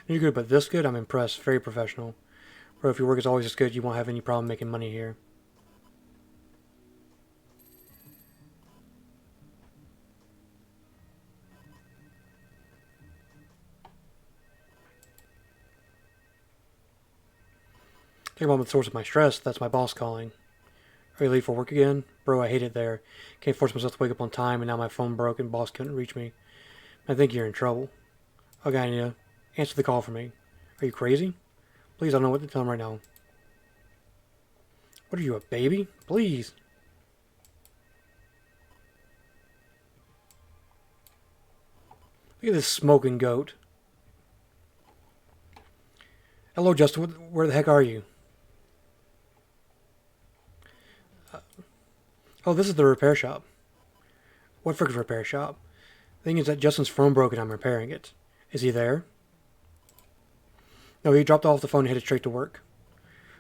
You're good, but this good? I'm impressed. Very professional. Bro, if your work is always this good, you won't have any problem making money here. Think about the source of my stress. That's my boss calling. Are you late for work again? Bro, I hate it there. Can't force myself to wake up on time, and now my phone broke and boss couldn't reach me. I think you're in trouble. Okay, Anya. Answer the call for me. Are you crazy? Please, I don't know what to tell him right now. What are you, a baby? Please. Look at this smoking goat. Hello, Justin. Where the heck are you? Oh, this is the repair shop. What frickin' repair shop? The thing is that Justin's phone broke and I'm repairing it. Is he there? No, he dropped off the phone and headed straight to work.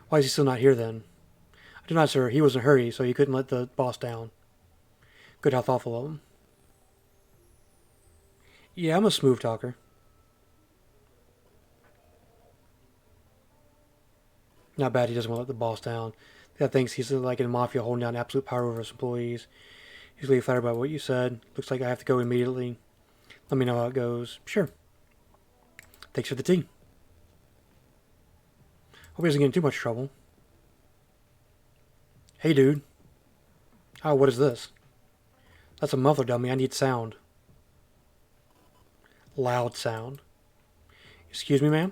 Why is he still not here then? I do not, sir. He was in a hurry, so he couldn't let the boss down. Good, how thoughtful of him. Yeah, I'm a smooth talker. Not bad he doesn't want to let the boss down. The guy thinks he's like in the mafia holding down absolute power over his employees. He's really flattered by what you said. Looks like I have to go immediately. Let me know how it goes. Sure. Thanks for the tea. Hope he doesn't get in too much trouble. Hey, dude. Oh, what is this? That's a muffler, dummy. I need sound. Loud sound. Excuse me, ma'am?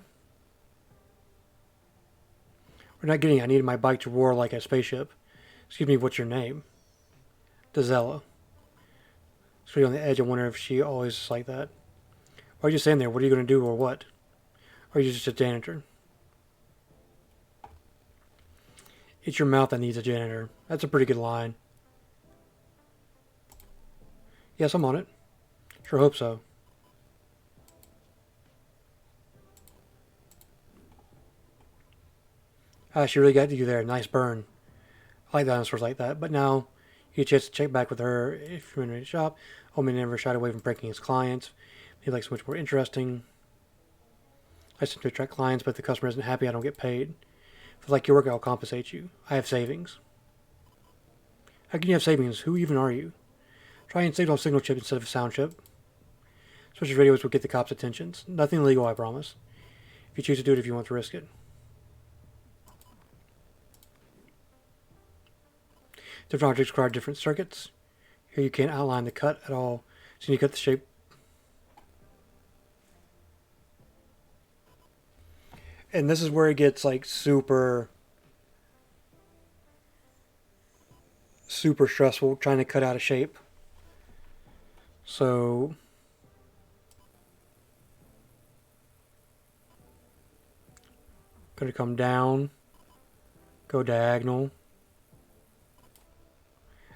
We're not getting it. I needed my bike to roar like a spaceship. Excuse me, what's your name? Dazella. Straight on the edge, I wonder if she always is like that. Why are you standing there? What are you going to do or what? Or are you just a janitor? It's your mouth that needs a janitor. That's a pretty good line. Yes, I'm on it. Sure hope so. Ah, she really got you there. Nice burn. I like dinosaurs like that. But now, you get a chance to check back with her if you're in the shop. Homie never shied away from breaking his clients. He likes much more interesting. I seem to attract clients, but if the customer isn't happy, I don't get paid. If I like your work, I'll compensate you. I have savings. How can you have savings? Who even are you? Try and signal a signal chip instead of a sound chip. Switch radios will get the cops' attentions. Nothing illegal, I promise. If you choose to do it if you want to risk it. Different objects require different circuits. Here you can't outline the cut at all, so you cut the shape. And this is where it gets like super stressful trying to cut out a shape. So gonna come down, go diagonal.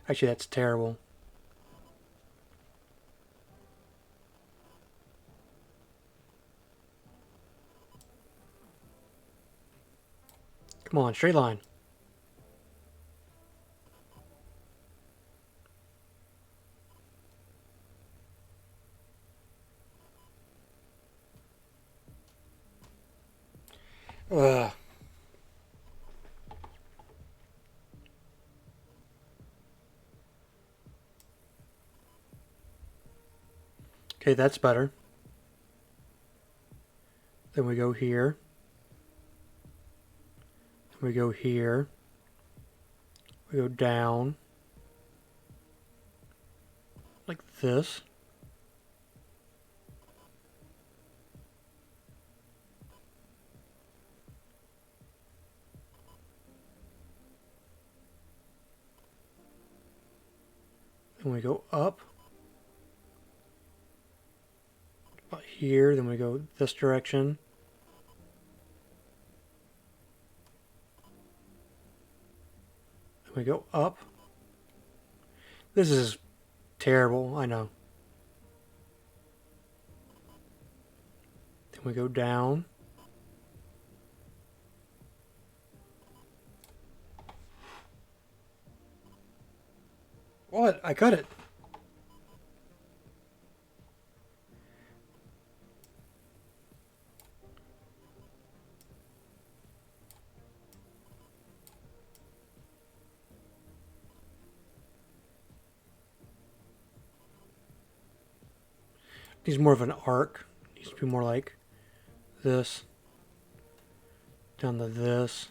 Actually, that's terrible. Come on, straight line. Ugh. Okay, that's better. Then we go here. Then we go here. We go down. Like this. Then we go up. About here. Then we go this direction. Then we go up. This is terrible, I know. Then we go down. What? I cut it. Needs more of an arc. Needs to be more like this. Down to this.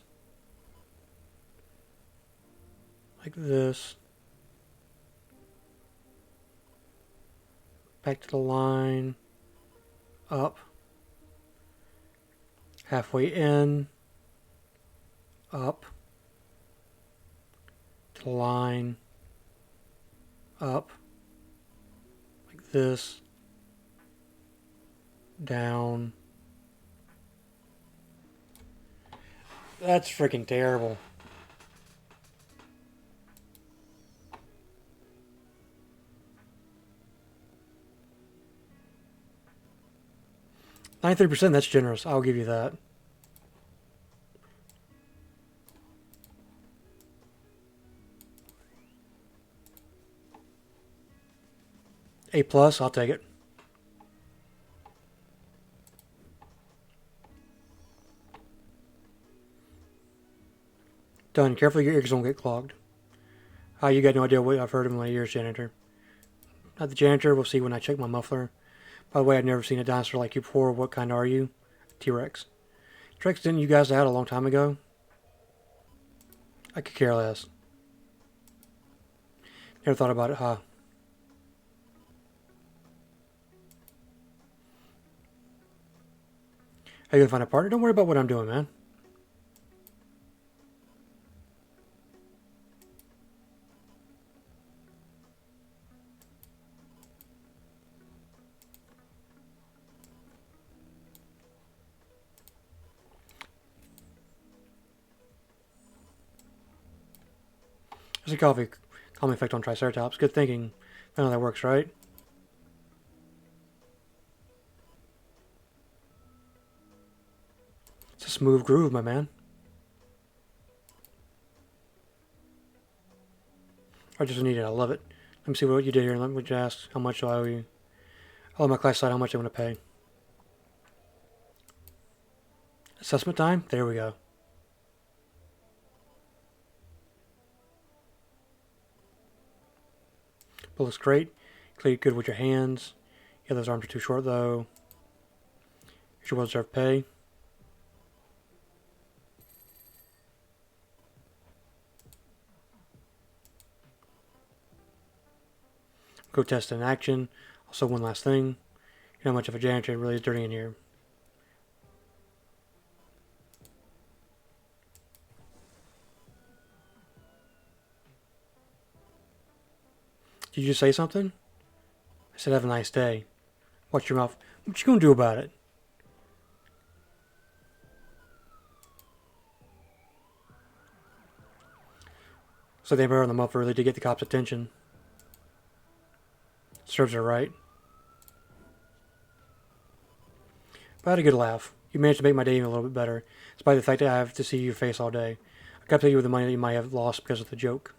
Like this. Back to the line. Up. Halfway in. Up. To the line. Up. Like this. Down. That's freaking terrible. $93%, that's generous. I'll give you that. A plus, I'll take it. Done. Carefully, your ears don't get clogged. You got no idea what I've heard in my ears, janitor. Not the janitor. We'll see when I check my muffler. By the way, I've never seen a dinosaur like you before. What kind are you? T-Rex. T-Rex, didn't you guys out a long time ago? I could care less. Never thought about it, huh? How you gonna find a partner? Don't worry about what I'm doing, man. There's a calming effect on Triceratops. Good thinking. I know that works, right? It's a smooth groove, my man. I just need it. I love it. Let me see what you did here. Let me just ask how much do I owe you. I'll let my class decide how much I'm going to pay. Assessment time? There we go. But looks great. Clear good with your hands. Yeah, those arms are too short though. Here's your well-deserved pay. Go test in action. Also, one last thing. You know how much of a janitor really is dirty in here. Did you just say something? I said have a nice day. Watch your mouth. What you gonna do about it? So they burned them up early to get the cops' attention. Serves her right. But I had a good laugh. You managed to make my day even a little bit better, despite the fact that I have to see your face all day. I got to you with the money that you might have lost because of the joke.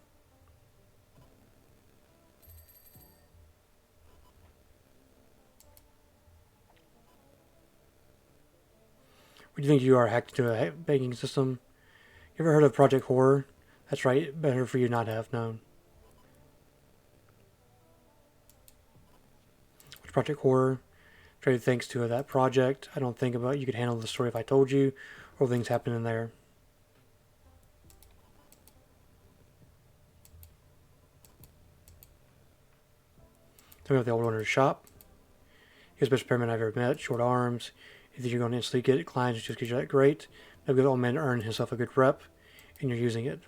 What do you think you are, hacked into a banking system? You ever heard of Project Horror? That's right, better for you not to have known. What's Project Horror? thanks to that project. I don't think about you could handle the story if I told you, or things happen in there. So we have the old owner's shop. He's the best repairman I've ever met. Short arms. You think you're going to instantly get clients just because you're that great? A good old man earned himself a good rep, and you're using it.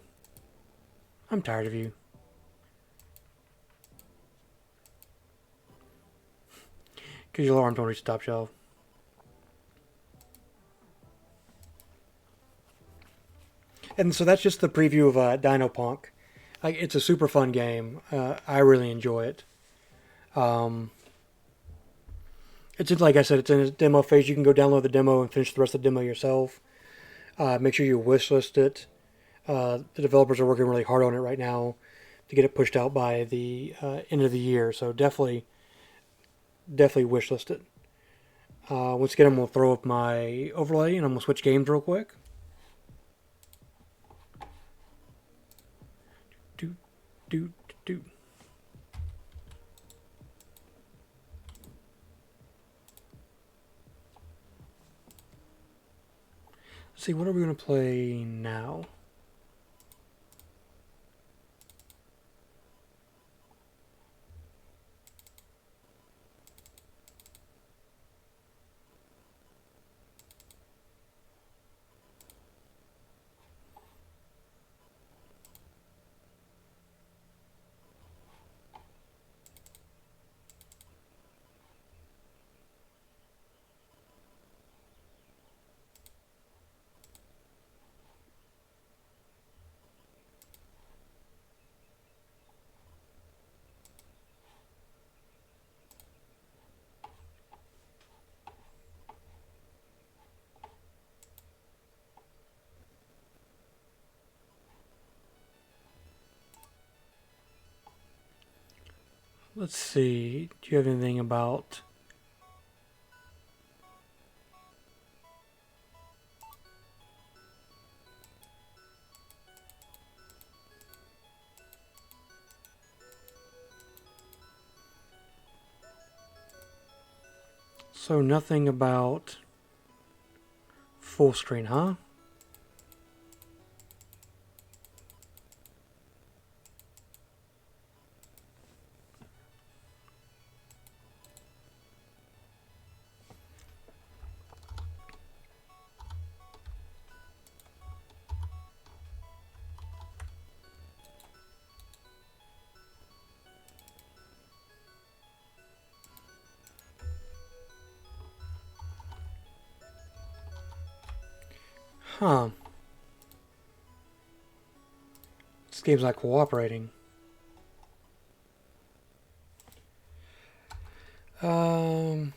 I'm tired of you. Because your arms don't reach the top shelf. And so that's just the preview of DynoPunk. Like, it's a super fun game. I really enjoy it. It's like I said, it's in its demo phase. You can go download the demo and finish the rest of the demo yourself. Make sure you wishlist it. The developers are working really hard on it right now to get it pushed out by the end of the year. So definitely wishlist it. Once again, I'm going to throw up my overlay and I'm going to switch games real quick. Do. Let's see, what are we going to play now? Let's see, do you have anything about... So nothing about full screen, huh? Huh. This game's not cooperating. Um...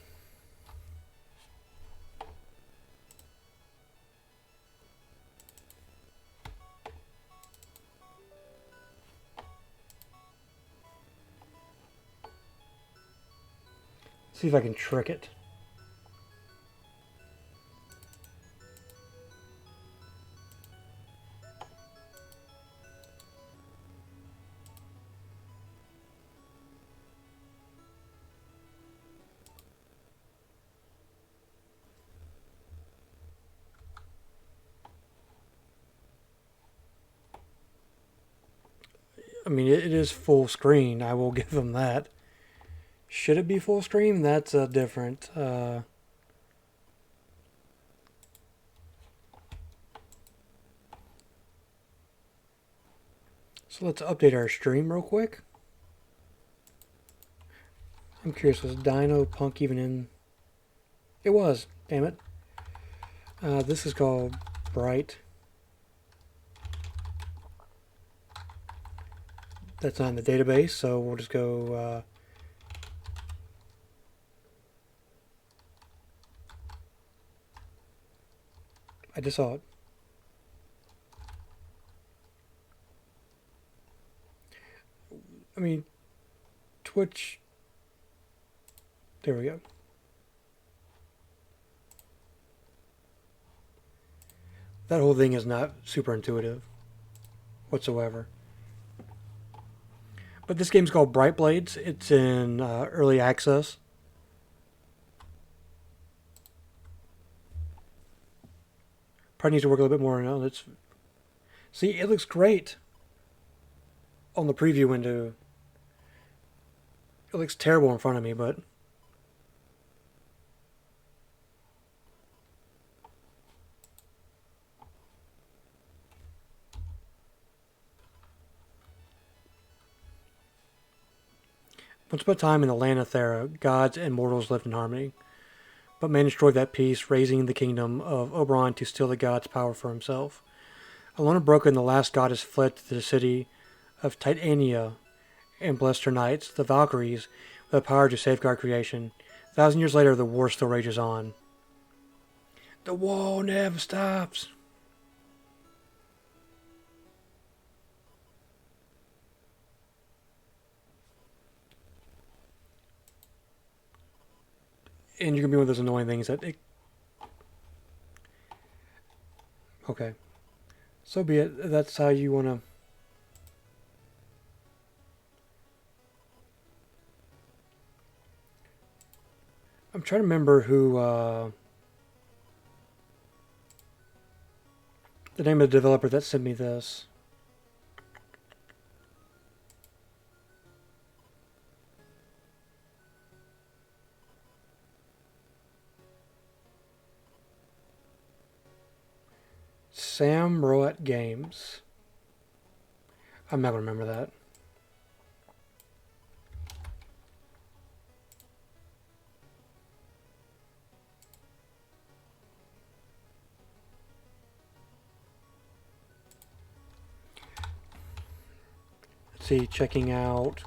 See if I can trick it. I mean, it is full screen. I will give them that. Should it be full screen? That's different. So let's update our stream real quick. I'm curious, was DynoPunk even in? It was. Damn it. This is called Bright. That's not in the database, so we'll just go... I just saw it. I mean, Twitch... There we go. That whole thing is not super intuitive whatsoever. But this game's called Bright Blades. It's in early access. Probably needs to work a little bit more on it. See, it looks great on the preview window. It looks terrible in front of me, but once upon a time in the land of Thera, gods and mortals lived in harmony. But man destroyed that peace, raising the kingdom of Oberon to steal the god's power for himself. Alone and broken, the last goddess fled to the city of Titania and blessed her knights, the Valkyries, with the power to safeguard creation. 1,000 years later, the war still rages on. The war never stops. And you can be one of those annoying things that okay. So be it. That's how you want to. I'm trying to remember who the name of the developer that sent me this. Sam Roat Games. I'm not going to remember that. Let's see, checking out.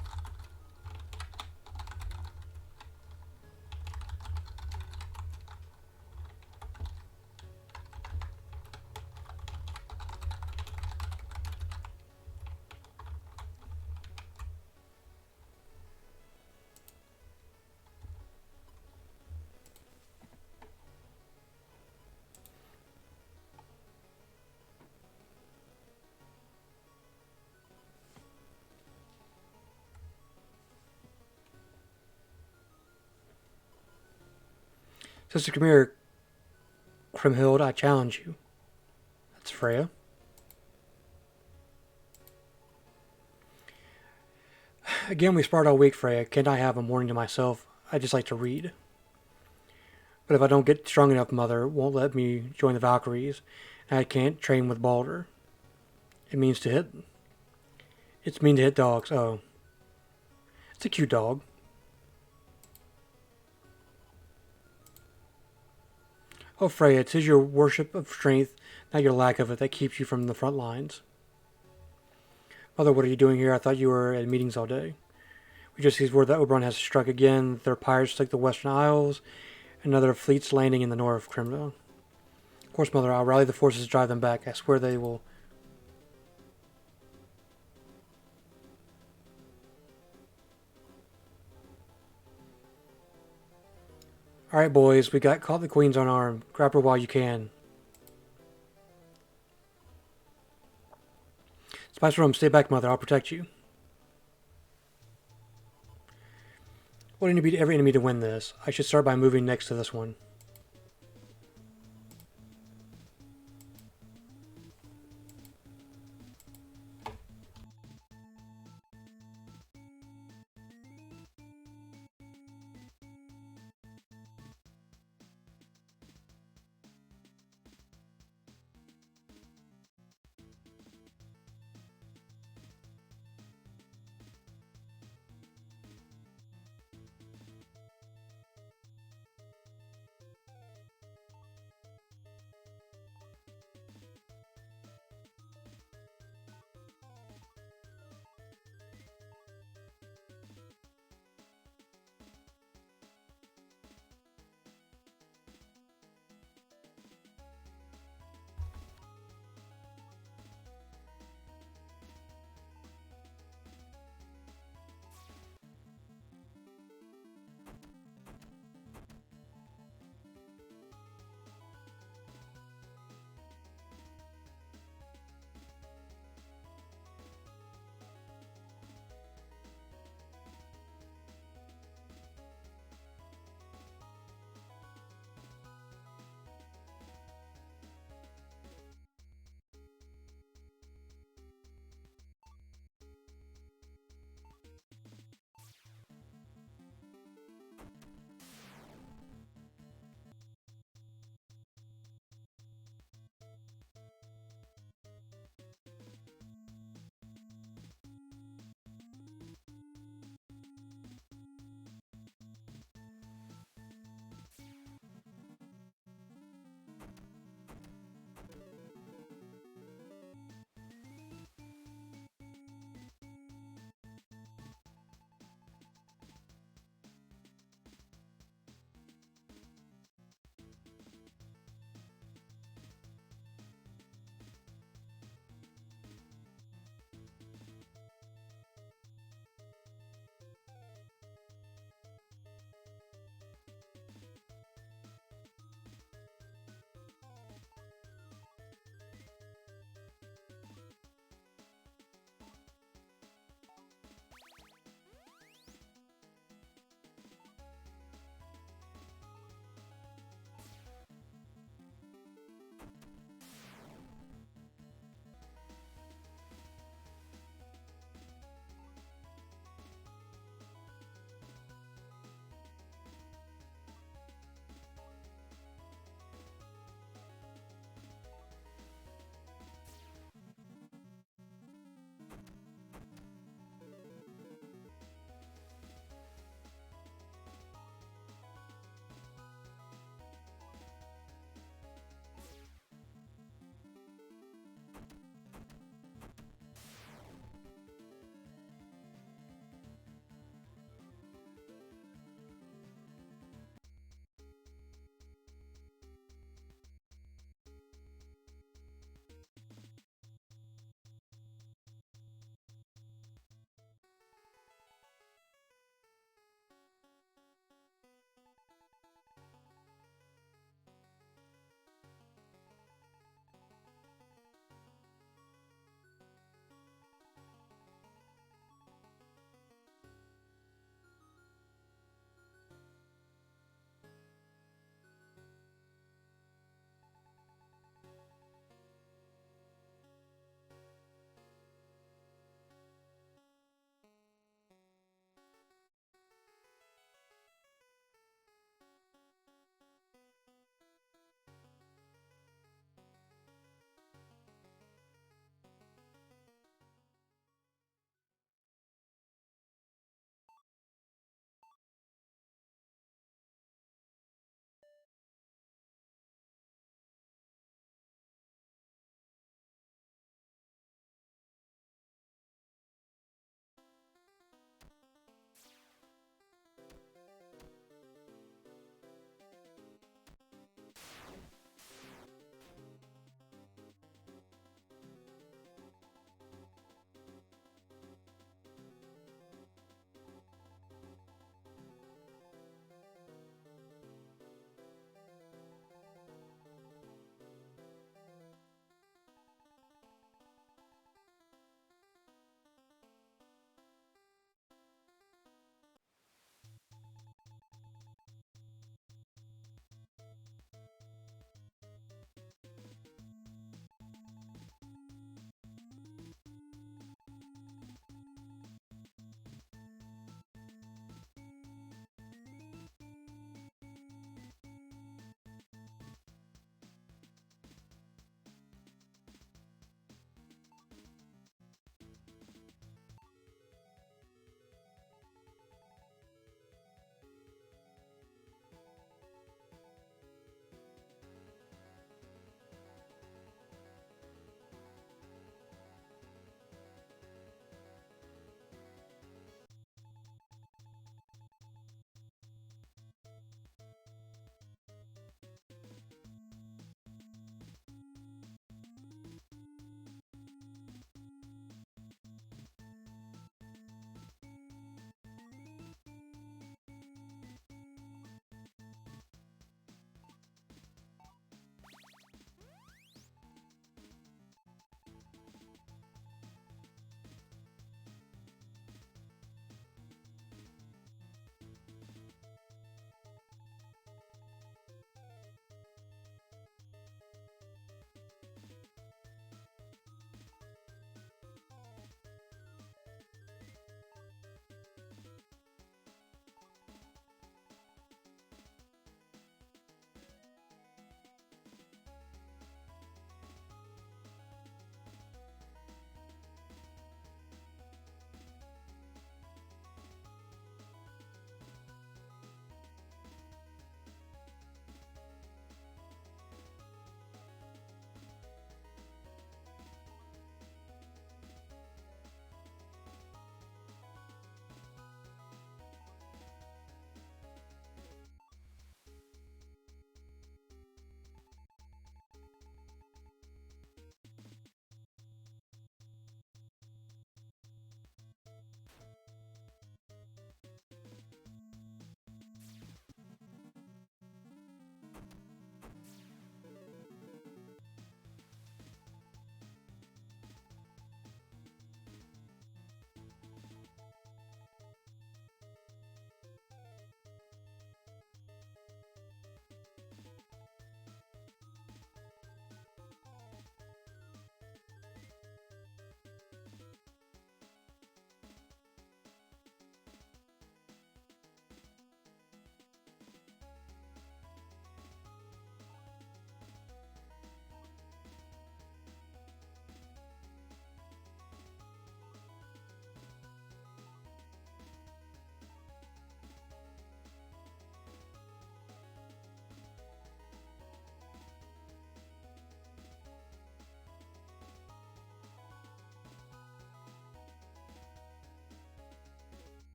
Sister, come here, Krimhild, I challenge you. That's Freya. Again, we sparred all week, Freya. Can't I have a morning to myself? I just like to read. But if I don't get strong enough, Mother won't let me join the Valkyries, and I can't train with Balder. It means to hit. It's mean to hit dogs. Oh. It's a cute dog. Oh, Freya, it is your worship of strength, not your lack of it, that keeps you from the front lines. Mother, what are you doing here? I thought you were at meetings all day. We just see word that Oberon has struck again. Their pirates took the Western Isles, and another fleet's landing in the north of Crimson. Of course, Mother, I'll rally the forces to drive them back. I swear they will. Alright, boys, we got caught the Queen's unarmed. Grab her while you can. Spice Room, stay back, Mother. I'll protect you. What do you need to beat every enemy to win this? I should start by moving next to this one.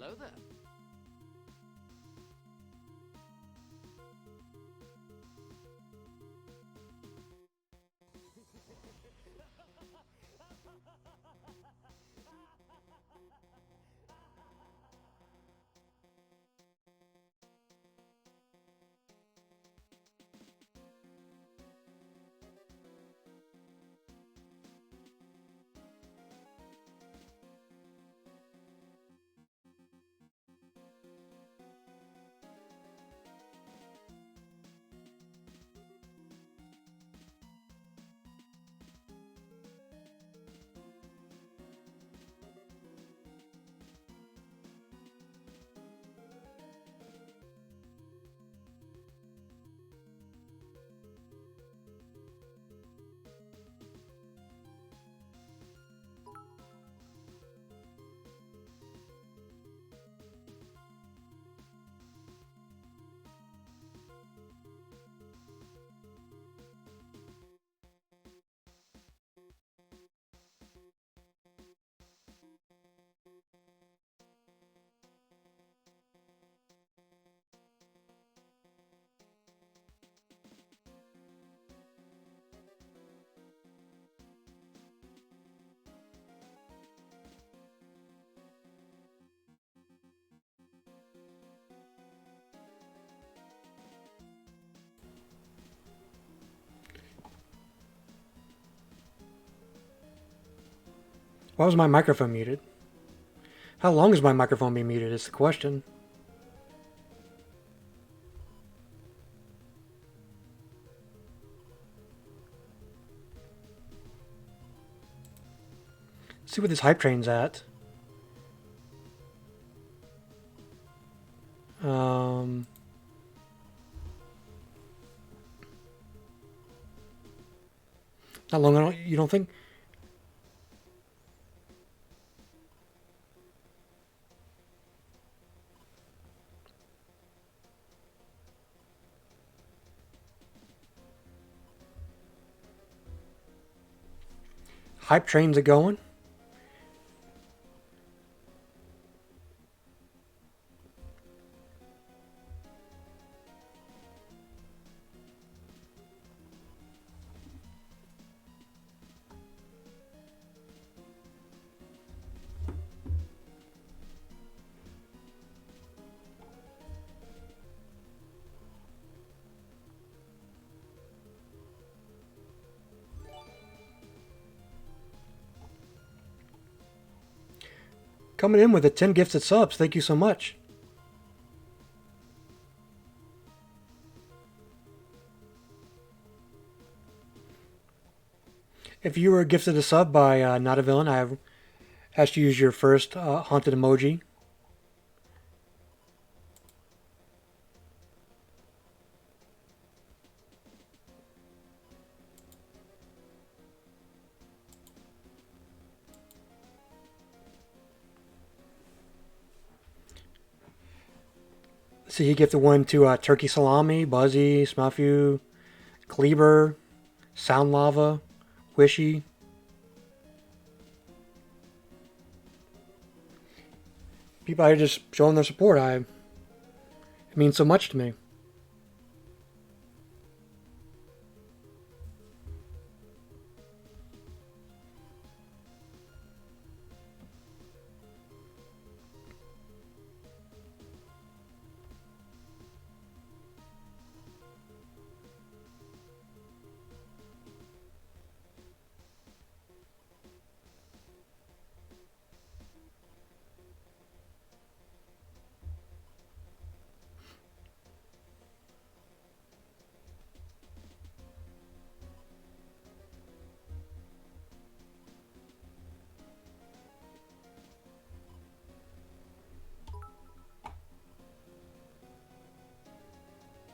Hello there. Why was my microphone muted? How long is my microphone being muted is the question. Let's see what this hype train's at. Not long, you don't think? Hype trains are going. Coming in with the 10 gifted subs. Thank you so much. If you were gifted a sub by Not a Villain, I asked to use your first haunted emoji. So he gifted one to Turkey Salami, Buzzy, Smuffy, Kleber, Sound Lava, Wishy. People are just showing their support. It means so much to me.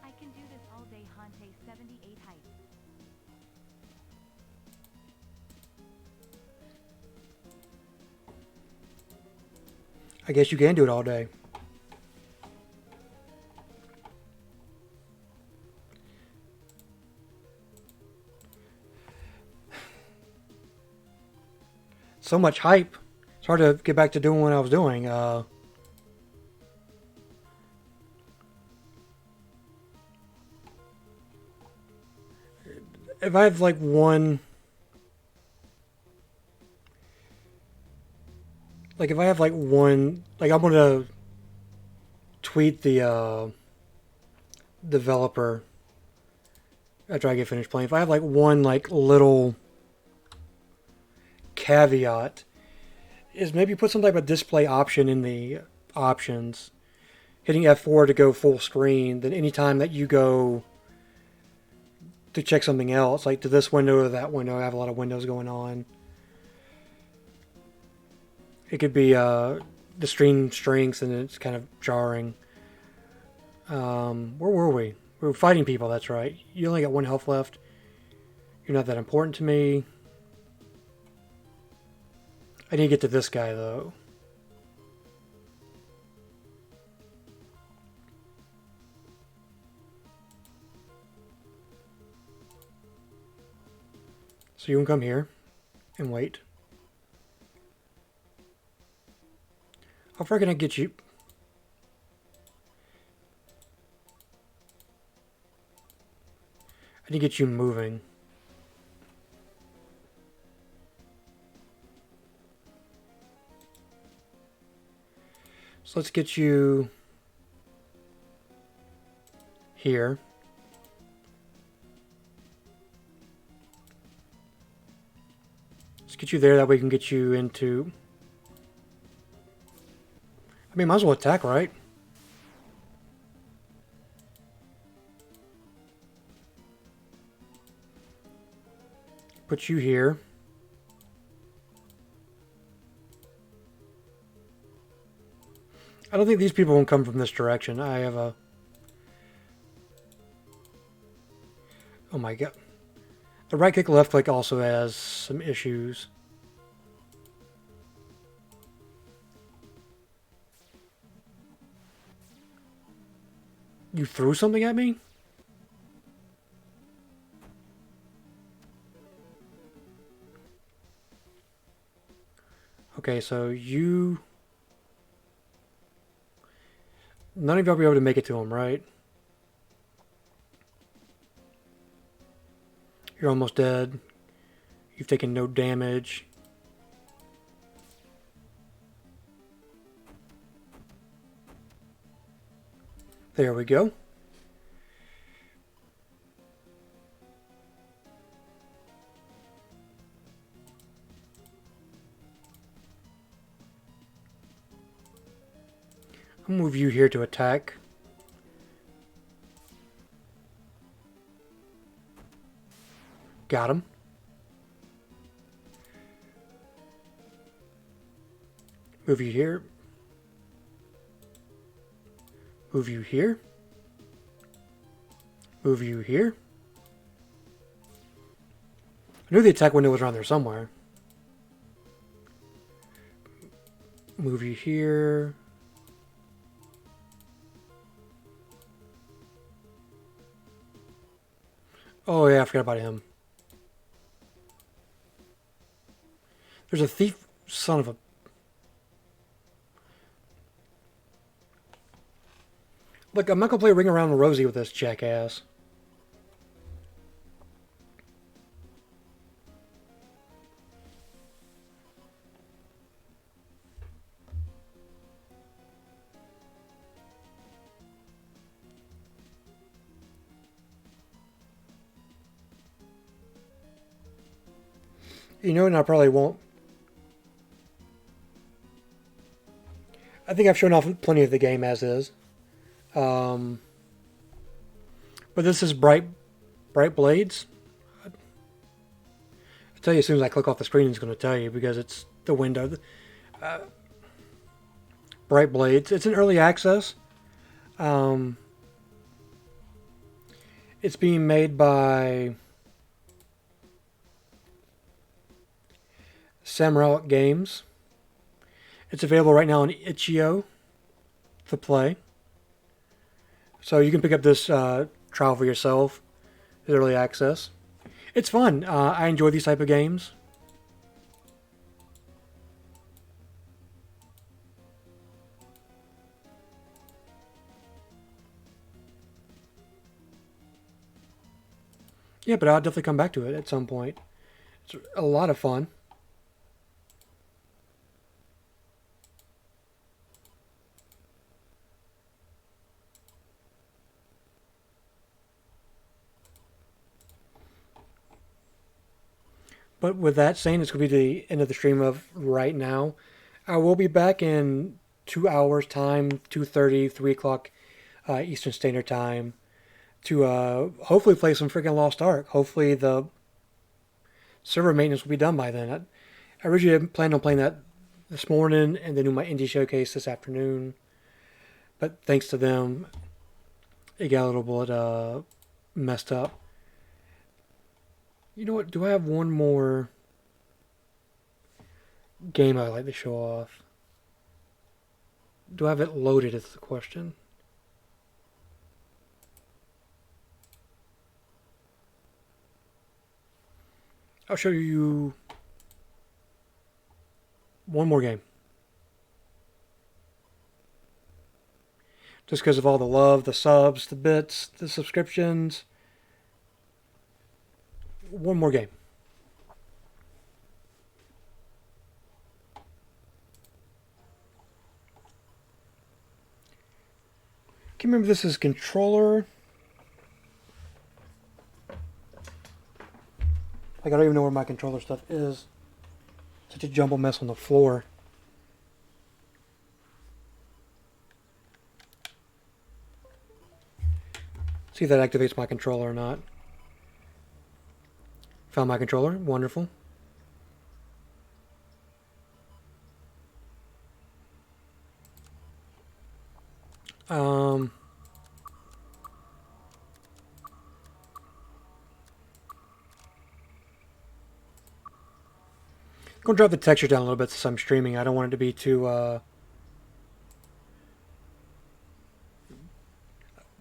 I can do this all day. Hante 78 hype. I guess you can do it all day. So much hype. It's hard to get back to doing what I was doing. if I have like one, like if I have like one, like I'm gonna tweet the developer after I get finished playing. If I have like one like little caveat, is maybe put some type of display option in the options, hitting F4 to go full screen. Then anytime that you go to check something else, like to this window or that window, I have a lot of windows going on. It could be the stream shrinks and it's kind of jarring. Where were we? We were fighting people, that's right. You only got 1 health left. You're not that important to me. I need to get to this guy, though. So you can come here and wait. How far can I get you? I need to get you moving. So let's get you here. Let's get you there, that way we can get you into... I mean, might as well attack, right? Put you here. I don't think these people won't come from this direction. I have a... Oh my god. The right click, left click also has some issues. You threw something at me? Okay, so you... None of y'all will be able to make it to him, right? You're almost dead. You've taken no damage. There we go. I'll move you here to attack. Got him. Move you here. Move you here. Move you here. I knew the attack window was around there somewhere. Move you here. Oh yeah, I forgot about him. There's a thief, son of a... Look, I'm not gonna play Ring Around the Rosie with this jackass. You know, and I probably won't. I think I've shown off plenty of the game as is. But this is Bright Blades. I'll tell you as soon as I click off the screen, it's going to tell you because it's the window. Bright Blades. It's in early access. It's being made by Samrock Games. It's available right now on itch.io to play. So you can pick up this trial for yourself. It's early access. It's fun. I enjoy these type of games. Yeah, but I'll definitely come back to it at some point. It's a lot of fun. But with that saying, it's going to be the end of the stream of right now. I will be back in 2 hours time, 2:30, 3 o'clock Eastern Standard Time to hopefully play some freaking Lost Ark. Hopefully the server maintenance will be done by then. I originally planned on playing that this morning and then do my indie showcase this afternoon. But thanks to them, it got a little bit messed up. You know what? Do I have one more game I'd like to show off? Do I have it loaded is the question. I'll show you one more game. Just because of all the love, the subs, the bits, the subscriptions. One more game. Can you remember this is controller? Like, I don't even know where my controller stuff is. Such a jumble mess on the floor. See if that activates my controller or not. Found my controller. Wonderful. Um, I'm going to drop the texture down a little bit since I'm streaming. I don't want it to be too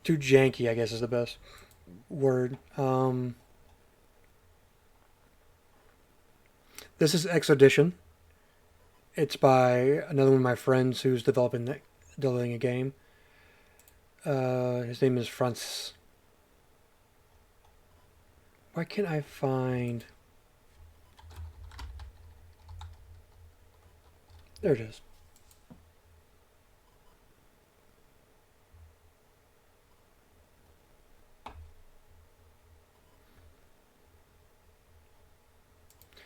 janky, I guess is the best word. This is Exodition. It's by another one of my friends who's developing a game. His name is Franz. Why can't I find... There it is.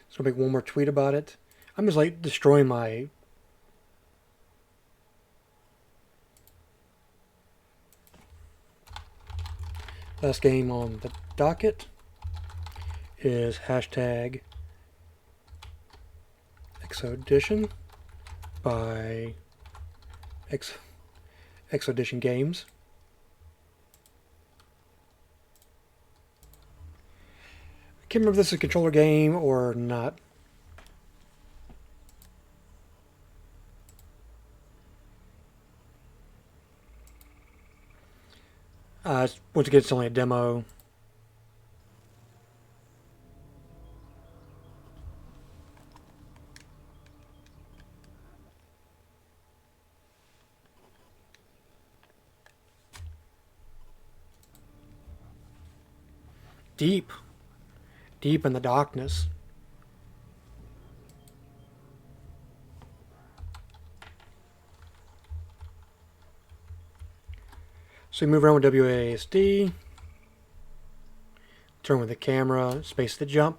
So I'll make one more tweet about it. I'm just like destroying my... Last game on the docket is hashtag Exodition by Exodition Games. I can't remember if this is a controller game or not. Once again, it's only a demo. Deep in the darkness. So you move around with WASD, turn with the camera, space the jump,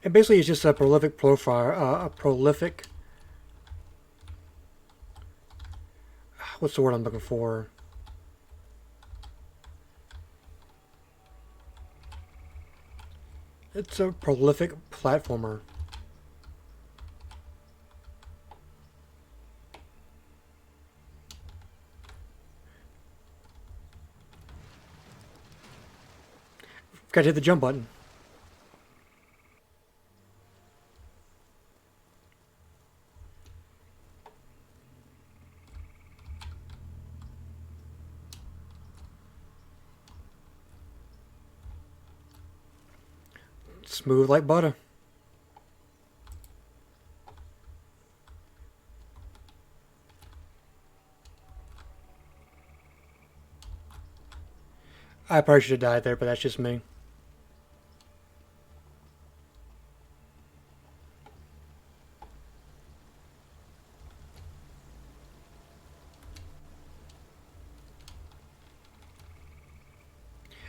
and basically it's just a prolific profile, what's the word I'm looking for? It's a prolific platformer. Got to hit the jump button. Smooth like butter. I probably should have died there, but that's just me.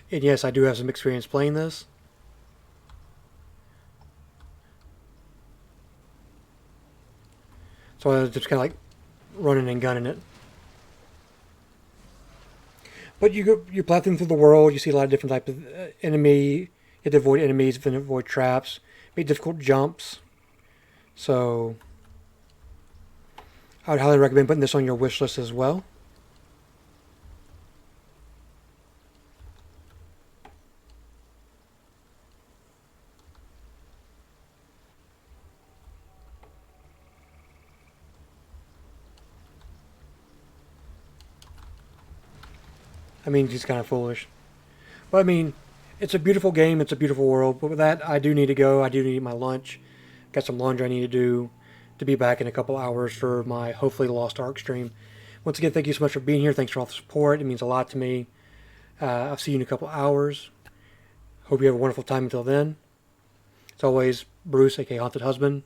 And yes, I do have some experience playing this. So I was just kind of like running and gunning it. But you platform through the world. You see a lot of different types of enemy. You have to avoid enemies, avoid traps, make difficult jumps. So I would highly recommend putting this on your wish list as well. I mean, he's kind of foolish. But I mean, it's a beautiful game. It's a beautiful world. But with that, I do need to go. I do need my lunch. Got some laundry I need to do to be back in a couple hours for my hopefully Lost Ark stream. Once again, thank you so much for being here. Thanks for all the support. It means a lot to me. I'll see you in a couple hours. Hope you have a wonderful time until then. As always, Bruce, aka Haunted Husband,